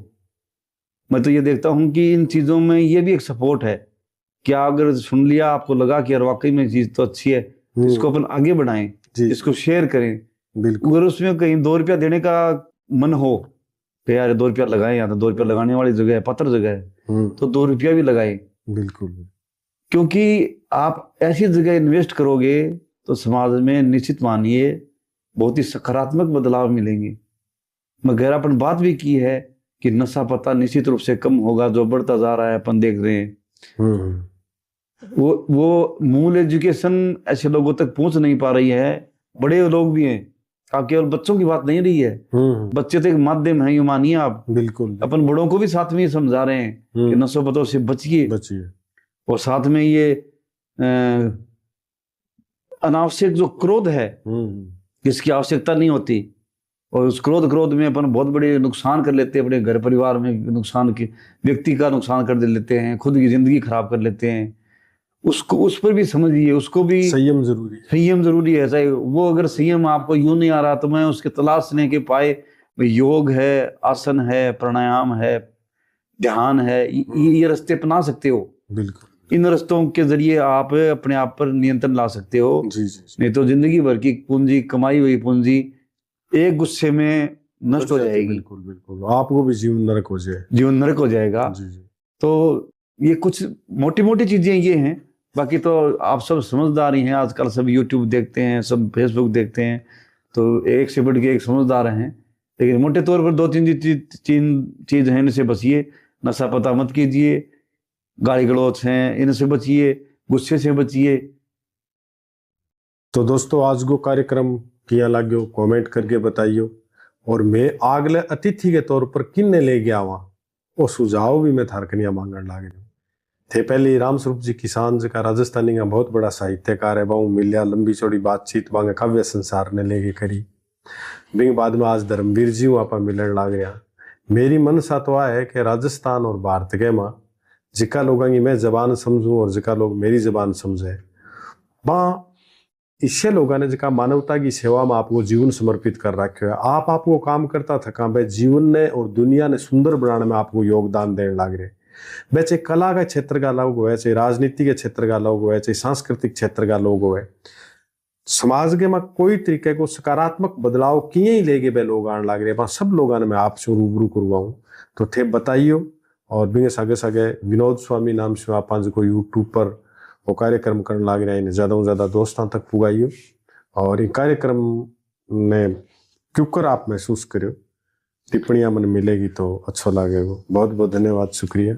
मैं तो ये देखता हूँ कि इन चीज़ों में ये भी एक सपोर्ट है क्या अगर सुन लिया आपको लगा कि यार वाकई में चीज़ तो अच्छी है इसको अपन आगे बढ़ाएं इसको शेयर करें बिल्कुल अगर उसमें कहीं 2 रुपया देने का मन हो कि यार 2 रुपया लगाए, यहाँ तो 2 रुपया लगाने वाली जगह है, पत्थर जगह है, तो 2 रुपया भी लगाए। बिल्कुल। क्योंकि आप ऐसी जगह इन्वेस्ट करोगे तो समाज में निश्चित मानिए बहुत ही सकारात्मक बदलाव मिलेंगे। मगर अपन बात भी की है कि नशा पता निश्चित रूप से कम होगा, जो बढ़ता जा रहा है अपन देख रहे हैं। वो मूल एजुकेशन ऐसे लोगों तक पहुंच नहीं पा रही है। बड़े लोग भी हैं, केवल बच्चों की बात नहीं रही है, बच्चे तो एक माध्यम है, ये मानिए आप। बिल्कुल। अपन बड़ों को भी साथ में ये समझा रहे हैं कि नशो पतों से बचिए, और साथ में ये अनावश्यक जो क्रोध है जिसकी आवश्यकता नहीं होती, और उस क्रोध में अपन बहुत बड़े नुकसान कर लेते हैं, अपने घर परिवार में नुकसान की, व्यक्ति का नुकसान कर लेते हैं, खुद की जिंदगी खराब कर लेते हैं। उसको उस पर भी समझिए, उसको भी संयम जरूरी है। चाहे वो अगर संयम आपको यूं नहीं आ रहा तो मैं उसके तलाशने के पाए योग है, आसन है, प्राणायाम है, ध्यान है, ये रास्ते अपना सकते हो। बिल्कुल। इन रास्तों के जरिए आप अपने आप पर नियंत्रण ला सकते हो। जी। नहीं तो जिंदगी भर की पूंजी, कमाई हुई पूंजी एक गुस्से में नष्ट हो जाएगी। बिल्कुल। आपको भी जीवन नरक हो जाएगा। जी। तो ये कुछ मोटी मोटी चीजें ये हैं। बाकी तो आप सब समझदार ही हैं, आजकल सब यूट्यूब देखते हैं, सब फेसबुक देखते हैं, तो एक से बढ़ के एक समझदार हैं। लेकिन मोटे तौर पर 2-3 चीज हैं, इनसे बचिए। नशा पता मत कीजिए, गाली गलौज हैं इनसे बचिए, गुस्से से बचिए। तो दोस्तों आज को कार्यक्रम किया लाग्यो कमेंट करके बताइयो, और मैं आगले अतिथि के तौर पर किन ने ले गया वहां वो सुझाव भी मैं थारकनिया मांगने लाग रही थे। पहले राम स्वरूप जी किसान जी का राजस्थानी का बहुत बड़ा साहित्यकार है, बहु मिलिया लंबी चौड़ी बातचीत बांगे काव्य संसार ने लेके करी। बिंग बाद में आज धर्मवीर जी आप मिलने लाग रहा। मेरी मनसा तो आ है कि राजस्थान और भारत के माँ जिका लोगों की मैं जबान समझूं और जिका लोग मेरी जबान समझे, वहाँ इससे लोगों ने जिका मानवता की सेवा में आपको जीवन समर्पित कर रखे है। आपको काम करता थका भाई जीवन ने और दुनिया ने सुंदर बनाने में आपको योगदान देने लग रहे। वह चाहे कला के क्षेत्र का लोग हो, चाहे राजनीति के क्षेत्र का लोग हो, चाहे सांस्कृतिक क्षेत्र का लोग हो, समाज के में कोई तरीके को सकारात्मक बदलाव किए ही लेके वे लोग आने लग रहे। वहां सब लोगों ने मैं आपसे रूबरू करवाऊं तो थे बताइयो। और बिंगे सगे सगे विनोद स्वामी नाम से आप को यूट्यूब पर वो कार्यक्रम करने लग रहे हैं, ज़्यादा से ज़्यादा दोस्तों तक पुगाइयो। और ये कार्यक्रम में क्यों कर आप महसूस करो, टिप्पणियां मन मिलेगी तो अच्छा लगेगा। बहुत बहुत धन्यवाद, शुक्रिया।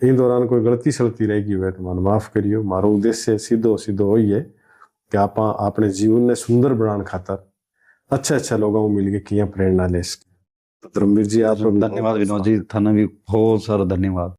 इन दौरान कोई गलती सलती रहेगी वह तो मन माफ करियो। मारो उद्देश्य सीधो वही है कि आप अपने जीवन ने सुंदर बनाने खातर अच्छा लोगों को मिल के किया प्रेरणा ले सके। तो धर्मवीर जी आप धन्यवाद। विनोद जी थाना भी बहुत सारा धन्यवाद।